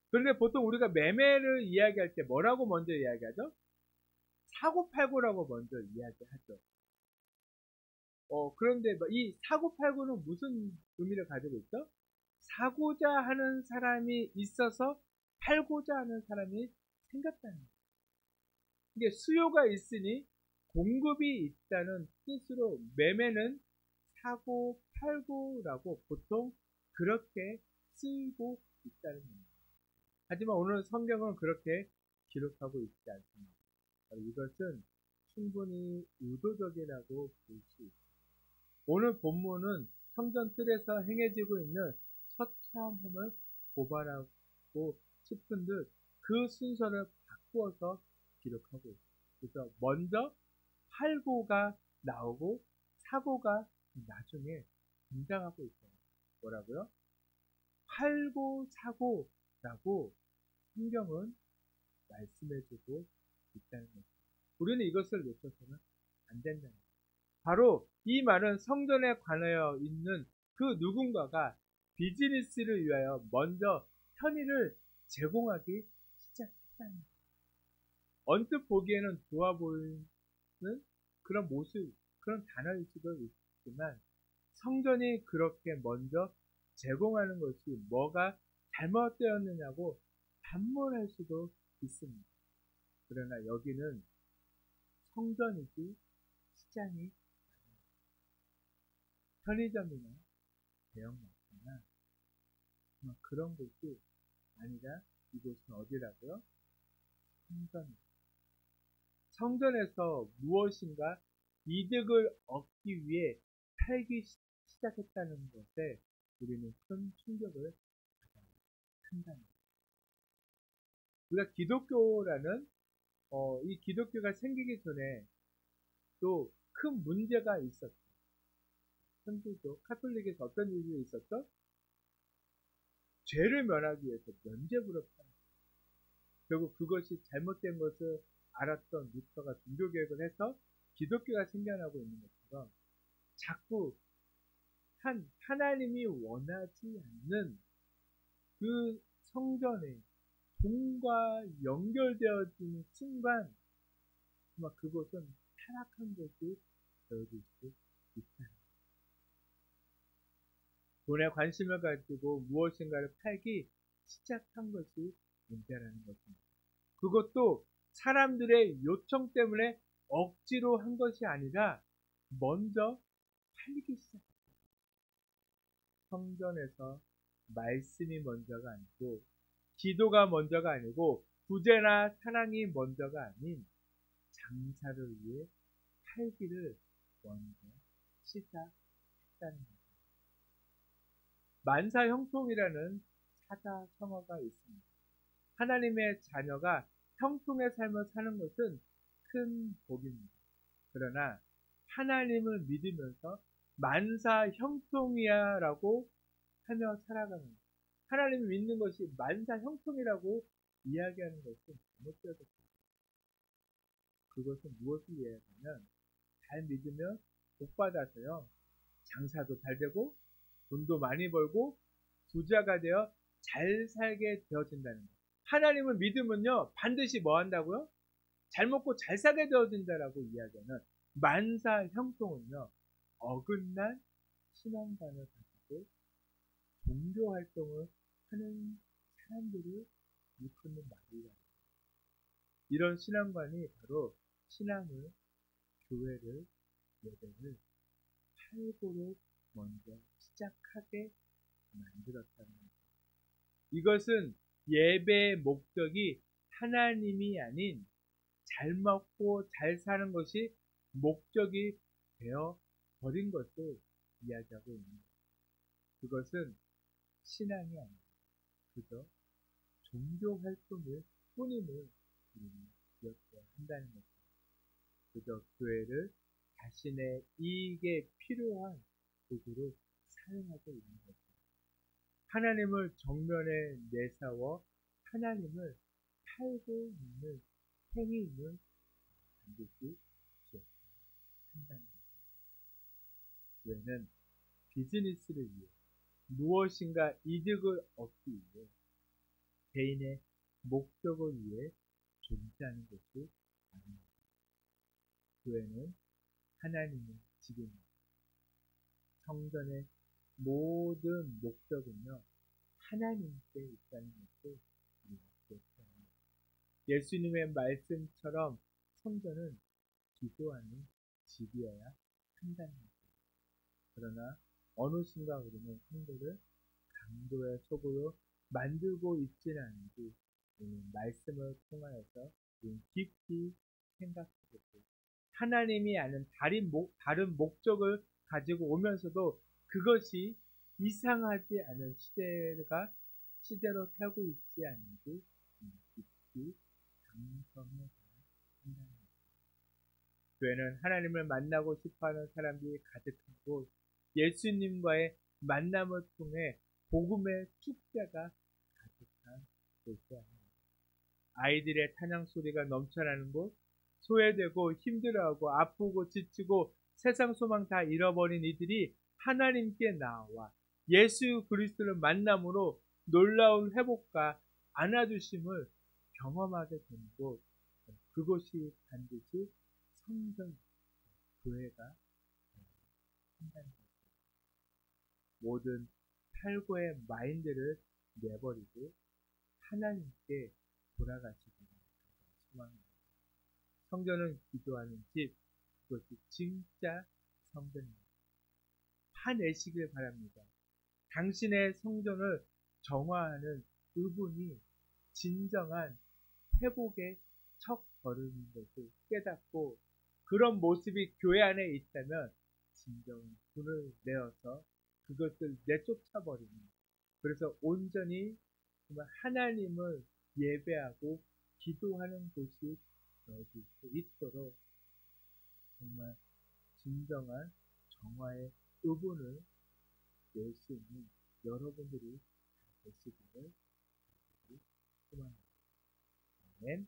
그런데 보통 우리가 매매를 이야기할 때 뭐라고 먼저 이야기하죠? 사고 팔고라고 먼저 이야기하죠. 그런데 이 사고 팔고는 무슨 의미를 가지고 있죠? 사고자 하는 사람이 있어서 팔고자 하는 사람이 생겼다는 거예요. 이게 수요가 있으니 공급이 있다는 뜻으로 매매는 사고 팔고라고 보통 그렇게 쓰이고 있다는 겁니다. 하지만 오늘 성경은 그렇게 기록하고 있지 않습니다. 이것은 충분히 의도적이라고 볼 수 있습니다. 오늘 본문은 성전 틀에서 행해지고 있는 처참함을 고발하고 싶은 듯 그 순서를 바꾸어서 기록하고 있습니다. 그래서 먼저 팔고가 나오고 사고가 나중에 등장하고 있어요. 뭐라고요? 팔고 사고라고 성경은 말씀해주고 있다는 거죠. 우리는 이것을 놓쳐서는 안 된다는 거예요. 바로 이 말은 성전에 관하여 있는 그 누군가가 비즈니스를 위하여 먼저 편의를 제공하기 시작했다는 거예요. 언뜻 보기에는 좋아 보이는 그런 모습, 그런 단어일 수도 있지만 성전이 그렇게 먼저 제공하는 것이 뭐가 잘못되었느냐고 반문할 수도 있습니다. 그러나 여기는 성전이지 시장이 편의점이나 대형마트나 그런 곳이 아니라 이곳은 어디라고요? 성전입니다. 성전에서 무엇인가 이득을 얻기 위해 팔기 시작했다는 것에 우리는 큰 충격을 한다는 거예요. 우리가 기독교라는 이 기독교가 생기기 전에 또 큰 문제가 있었죠. 천주교, 카톨릭에서 어떤 일이 있었죠? 죄를 면하기 위해서 면죄부를 파는 거예요. 결국 그것이 잘못된 것을 알았던 루터가 종교개혁을 해서 기독교가 생겨나고 있는 것처럼 자꾸 하나님이 원하지 않는 그 성전에 돈과 연결되어지는 순간 그것은 타락한 것이 되어질 수 있다. 돈에 관심을 가지고 무엇인가를 팔기 시작한 것이 문제라는 것입니다. 그것도 사람들의 요청 때문에 억지로 한 것이 아니라 먼저 팔기 시작했다. 성전에서 말씀이 먼저가 아니고 기도가 먼저가 아니고 부재나 사랑이 먼저가 아닌 장사를 위해 팔기를 먼저 시작했다는 것입니다. 만사형통이라는 사자성어가 있습니다. 하나님의 자녀가 형통의 삶을 사는 것은 큰 복입니다. 그러나 하나님을 믿으면서 만사형통이야 라고 하며 살아가는 것, 하나님을 믿는 것이 만사형통이라고 이야기하는 것은 잘못되었습니다. 그것은 무엇을 이야기하면 잘 믿으면 복받아서요 장사도 잘 되고 돈도 많이 벌고 부자가 되어 잘 살게 되어진다는 거예요. 하나님을 믿으면요 반드시 뭐 한다고요? 잘 먹고 잘 살게 되어진다라고 이야기하는 만사형통은요 어긋난 신앙관을 가지고 종교활동을 하는 사람들이 일컫는 말이라. 이런 신앙관이 바로 신앙을, 교회를, 예배를 팔고로 먼저 시작하게 만들었다는 거죠. 이것은 예배의 목적이 하나님이 아닌 잘 먹고 잘 사는 것이 목적이 되어 버린 것을 이야기하고 있는 거예요. 그것은 신앙이 아니라 그저 종교 활동의 뿐임을 우리는 기억해야 한다는 것입니다. 그저 교회를 자신의 이익에 필요한 도구로 사용하고 있는 것입니다. 하나님을 정면에 내세워 하나님을 팔고 있는 행위임을 반드시 기억해야 한다는 것입니다. 교회는 비즈니스를 위해 무엇인가 이득을 얻기 위해 개인의 목적을 위해 존재하는 것이 아닙니다. 교회는 하나님의 집입니다. 성전의 모든 목적은요 하나님께 있다는 것을 우리가 기억해야 합니다. 예수님의 말씀처럼 성전은 기도하는 집이어야 한다는 거죠. 그러나 어느 순간 우리는 성도를 강도의 속으로 만들고 있지는 않은지 말씀을 통하여서 깊이 생각하고 하나님이 아는 다른 목적을 가지고 오면서도 그것이 이상하지 않은 시대로 살고 있지 않는지 깊이 감성해야 한다는 거죠. 교회는 하나님을 만나고 싶어하는 사람들이 가득한 곳, 예수님과의 만남을 통해 복음의 축제가 가득한 곳이야 합니다. 아이들의 찬양 소리가 넘쳐나는 곳, 소외되고 힘들어하고 아프고 지치고 세상 소망 다 잃어버린 이들이 하나님께 나와 예수 그리스도를 만남으로 놀라운 회복과 안아주심을 경험하게 되는 곳, 그곳이 반드시 성전, 교회가 한다는 것입니다. 모든 탈고의 마인드를 내버리고 하나님께 돌아가시기를 소망합니다. 성전은 기도하는 집, 그것이 진짜 성전입니다. 파내시길 바랍니다. 당신의 성전을 정화하는 그분이 진정한 회복의 첫 걸음인 것을 깨닫고 그런 모습이 교회 안에 있다면 진정한 불을 내어서 그것을 내쫓아버리는, 그래서 온전히 정말 하나님을 예배하고 기도하는 곳이 되어질 수 있도록 정말 진정한 정화의 의분을 낼 수 있는 여러분들이 되시기를 소망합니다. 아멘.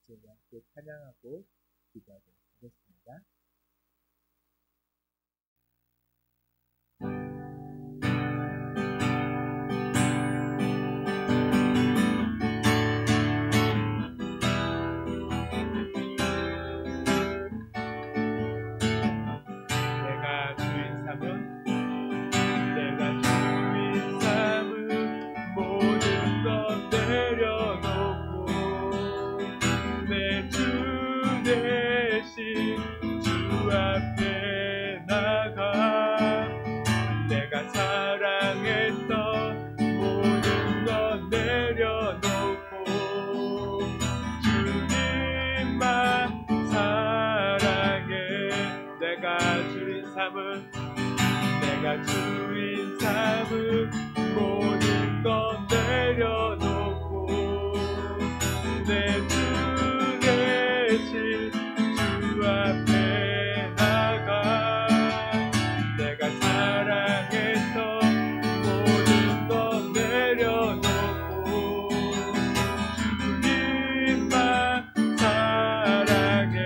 이제 함께 찬양하고 기도하도록 하겠습니다. 내가 주인 삼은 모든 것 내려놓고 내 주 대신 주 앞에 나가 내가 사랑했던 모든 것 내려놓고 주님만 사랑해.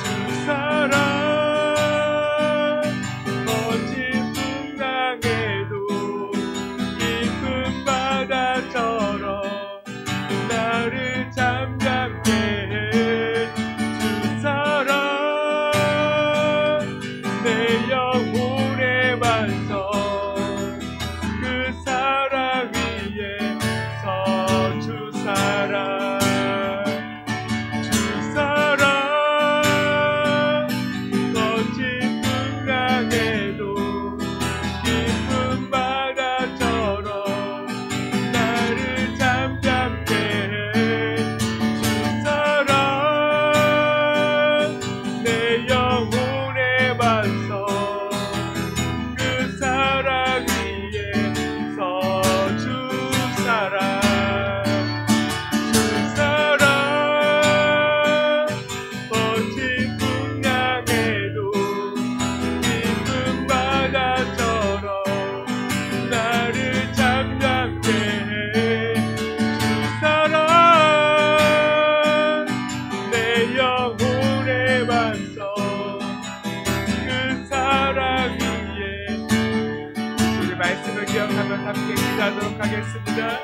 주 사랑 함께 기도하도록 하겠습니다.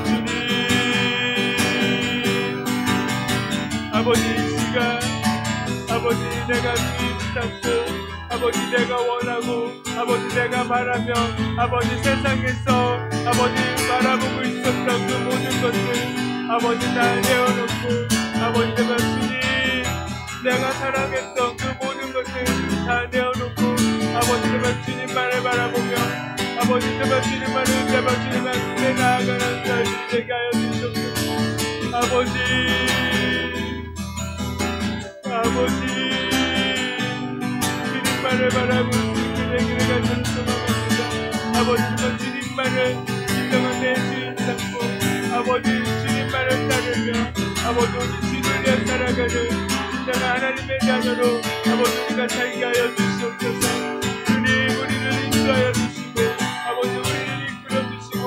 주님, 아버지 이 시간 아버지 내가 주님 잡고 아버지 내가 원하고 아버지 내가 바라며 아버지 세상에서 아버지 바라보고 있었던 그 모든 것을 아버지 다 내어놓고 아버지 제발 주님 내가 사랑했던 그 모든 것을 다 내어놓고 아버지 제발 주님만을 바라보며 아버지 제발 주님만을 제발 주님 앞에 나아가는 삶이 되게 하여 주시옵소서. 아버지 주님만을 바라볼 수 있게 되기를 간절히 소망합니다. 아버지 제발 주님만을 진정한 내 주인 삼고 아버지 주님만을 따르며 아버지 오직 주를 위해 살아가는 진정한 하나님의 자녀로 아버지 우리가 살게 하여 주시옵소서. 주님 우리를 인도하여 주시고 아버지 우리를 이끌어 주시고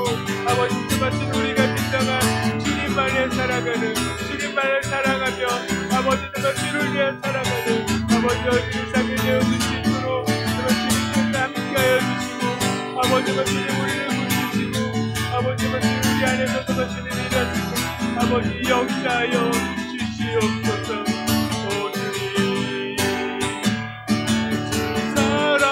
아버지 그마치 우리가 진정한 주님만을 살아가는 주님만을 사랑하며 아버지 정말 주를 위해 살아가는 아버지 일상이 되어줄 수 있도록 정말 주님께서 함께하여 주시고 아버지 정말 주님 우리를 부르시고 아버지 정말 우리 안에서 정말 주님이 일하시고 아버지 역사하여 주시옵소서. 오 주님 주 사랑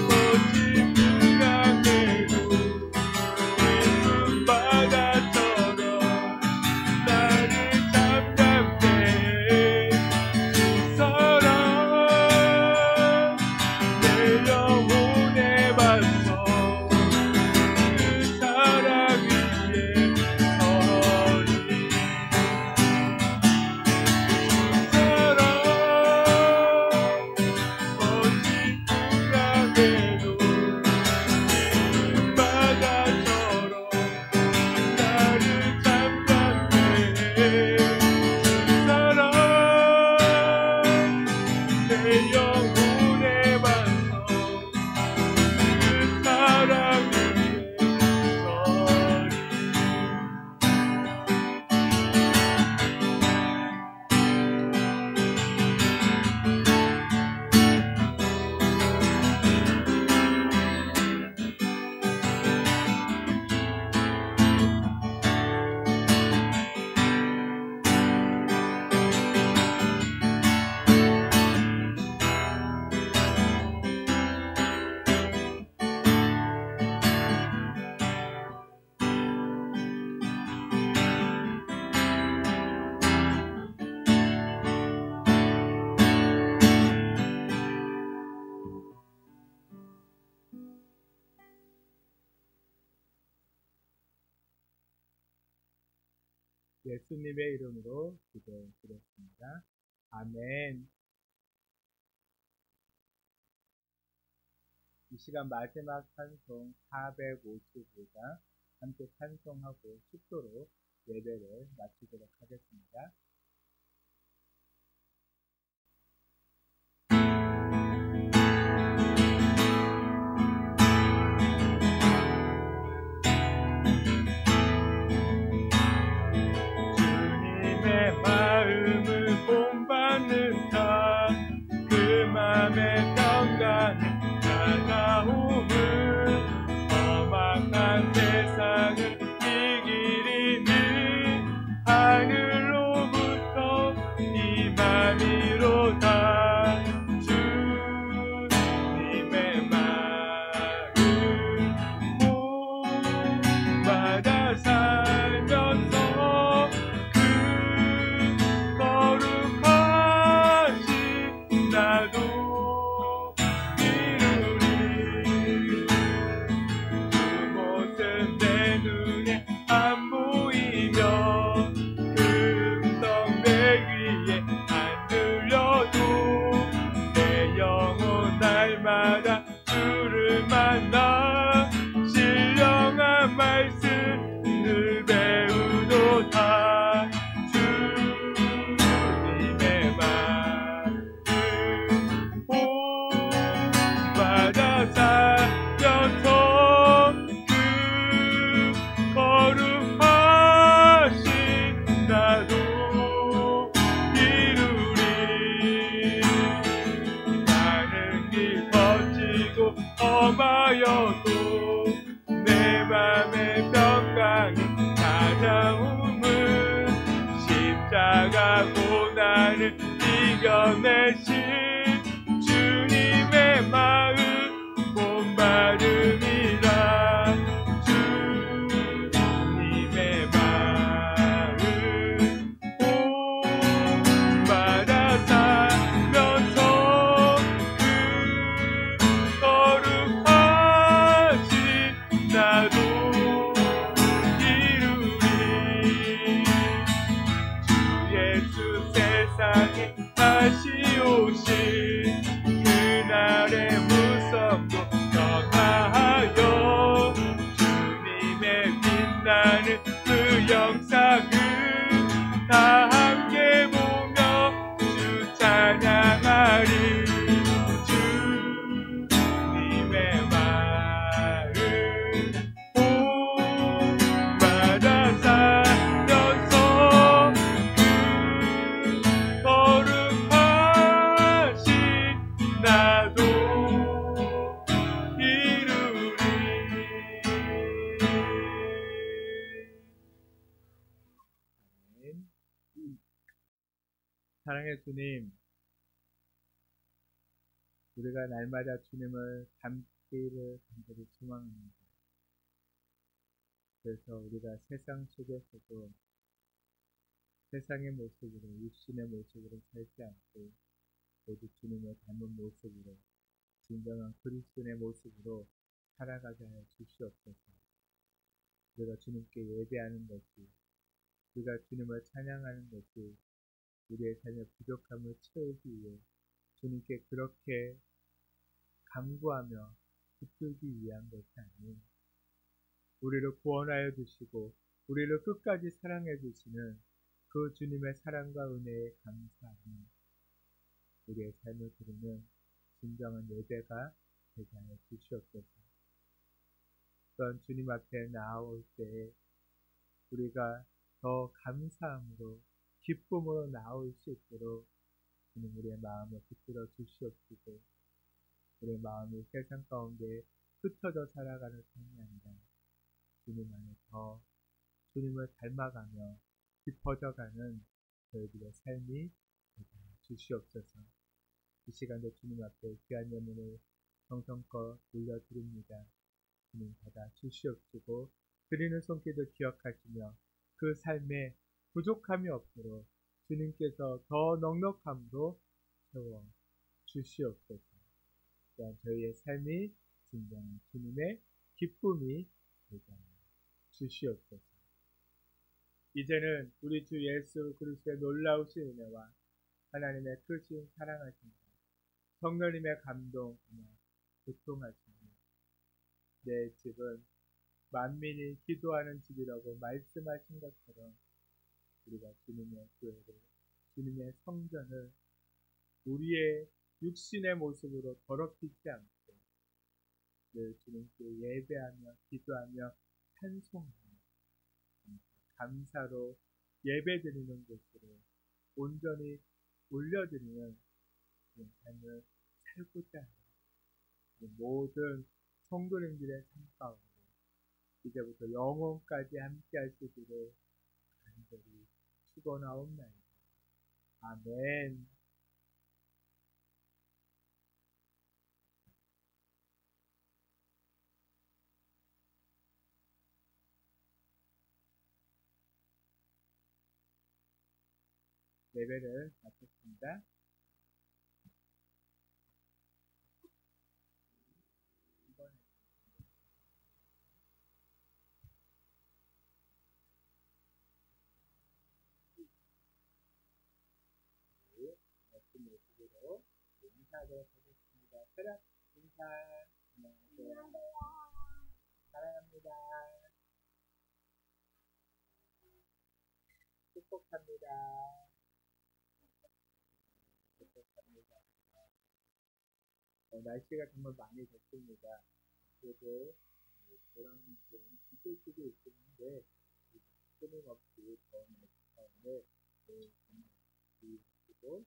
거친 불안해도 깊은 바다처럼 나를 잠잠해 주 사랑 내 영혼에 받쳐 그 사랑 위에 서리 주 사랑 거친 불안해도 깊은 바다처럼 나를 잠잠해 주 사랑 내 영혼에 받쳐 그 사랑 위에 서리 예수님의 이름으로 기도드렸습니다. 아멘. 이 시간 마지막 찬송 455장 함께 찬송하고 축도로 예배를 마치도록 하겠습니다. 주님의 마음을 본받는다. 그 맘의 평강을 찾아오는 험악한 세상을 이기리는 하늘로부터 임함이로다. 주님의 마음 본받아 살면서 그 거룩하신 나도 이루리. 그 모습 내 눈에 안 보이며 금성 내 귀에 안 들려도 내 영혼 날마다 주를 만나 신령한 말씀을 배우도다. 주님의 말을 본받아 살면서 그 거룩하신 나도 이루리. 나는 길 거치고 험하여도 내 맘의 평강이 찾아옴은 십자가 고난을 이겨내신 주님의 마음 본받음이라. 주님의 마음 사랑의 주님, 우리가 날마다 주님을 닮기를 간절히 소망합니다. 그래서 우리가 세상 속에서도 세상의 모습으로, 육신의 모습으로 살지 않고 모두 주님을 닮은 모습으로, 진정한 그리스도의 모습으로 살아가게 하여 주시옵소서. 우리가 주님께 예배하는 것이, 우리가 주님을 찬양하는 것이 우리의 삶의 부족함을 채우기 위해 주님께 그렇게 간구하며 붙들기 위한 것이 아닌, 우리를 구원하여 주시고 우리를 끝까지 사랑해 주시는 그 주님의 사랑과 은혜에 감사하며 우리의 삶을 드리는 진정한 예배가 되게 하여 주시옵소서. 또한 주님 앞에 나아올 때에 우리가 더 감사함으로 기쁨으로 나올 수 있도록 주님 우리의 마음을 붙들어 주시옵시고, 우리의 마음이 세상 가운데 흩어져 살아가는 삶이 아니라 주님 안에 더 주님을 닮아가며 깊어져가는 저희들의 삶이 되게 주시옵소서. 이 시간도 주님 앞에 귀한 예물을 정성껏 올려드립니다. 주님 받아 주시옵시고, 드리는 손길도 기억하시며 그 삶에 부족함이 없도록 주님께서 더 넉넉함으로 채워 주시옵소서. 또한 저희의 삶이 진정한 주님의 기쁨이 되게 주시옵소서. 이제는 우리 주 예수 그리스도의 놀라우신 은혜와 하나님의 크신 사랑하심과 성령님의 감동하며 교통하시며 내 집은 만민이 기도하는 집이라고 말씀하신 것처럼 우리가 주님의 교회를, 주님의 성전을 우리의 육신의 모습으로 더럽히지 않고 늘 주님께 예배하며 기도하며 찬송하며 감사로 예배드리는 곳으로 온전히 올려드리는 그런 삶을 살고자 하는 모든 성도님들의 삶 가운데 이제부터 영원까지 함께 하시기를 간절히 축원하옵나이다. 아멘. 예배를 마쳤습니다. 같은 모습으로 인사하도록 하겠습니다. 사랑, 인사, 안녕하세요. 사랑합니다. 축복합니다. 축복합니다. 날씨가 정말 많이 덥습니다. 그래도 그런 있을 수도 있겠는데 끊임없이 더운 날씨 가운데 정말 주의하시고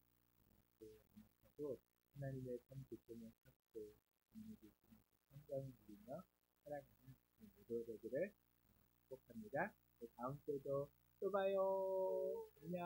또 하나님의 참 기쁨을 찾고 주님의 기쁨을 성장을 누리며 살아가는 모두들을 축복합니다. 다음 주에도 또 봐요. 안녕.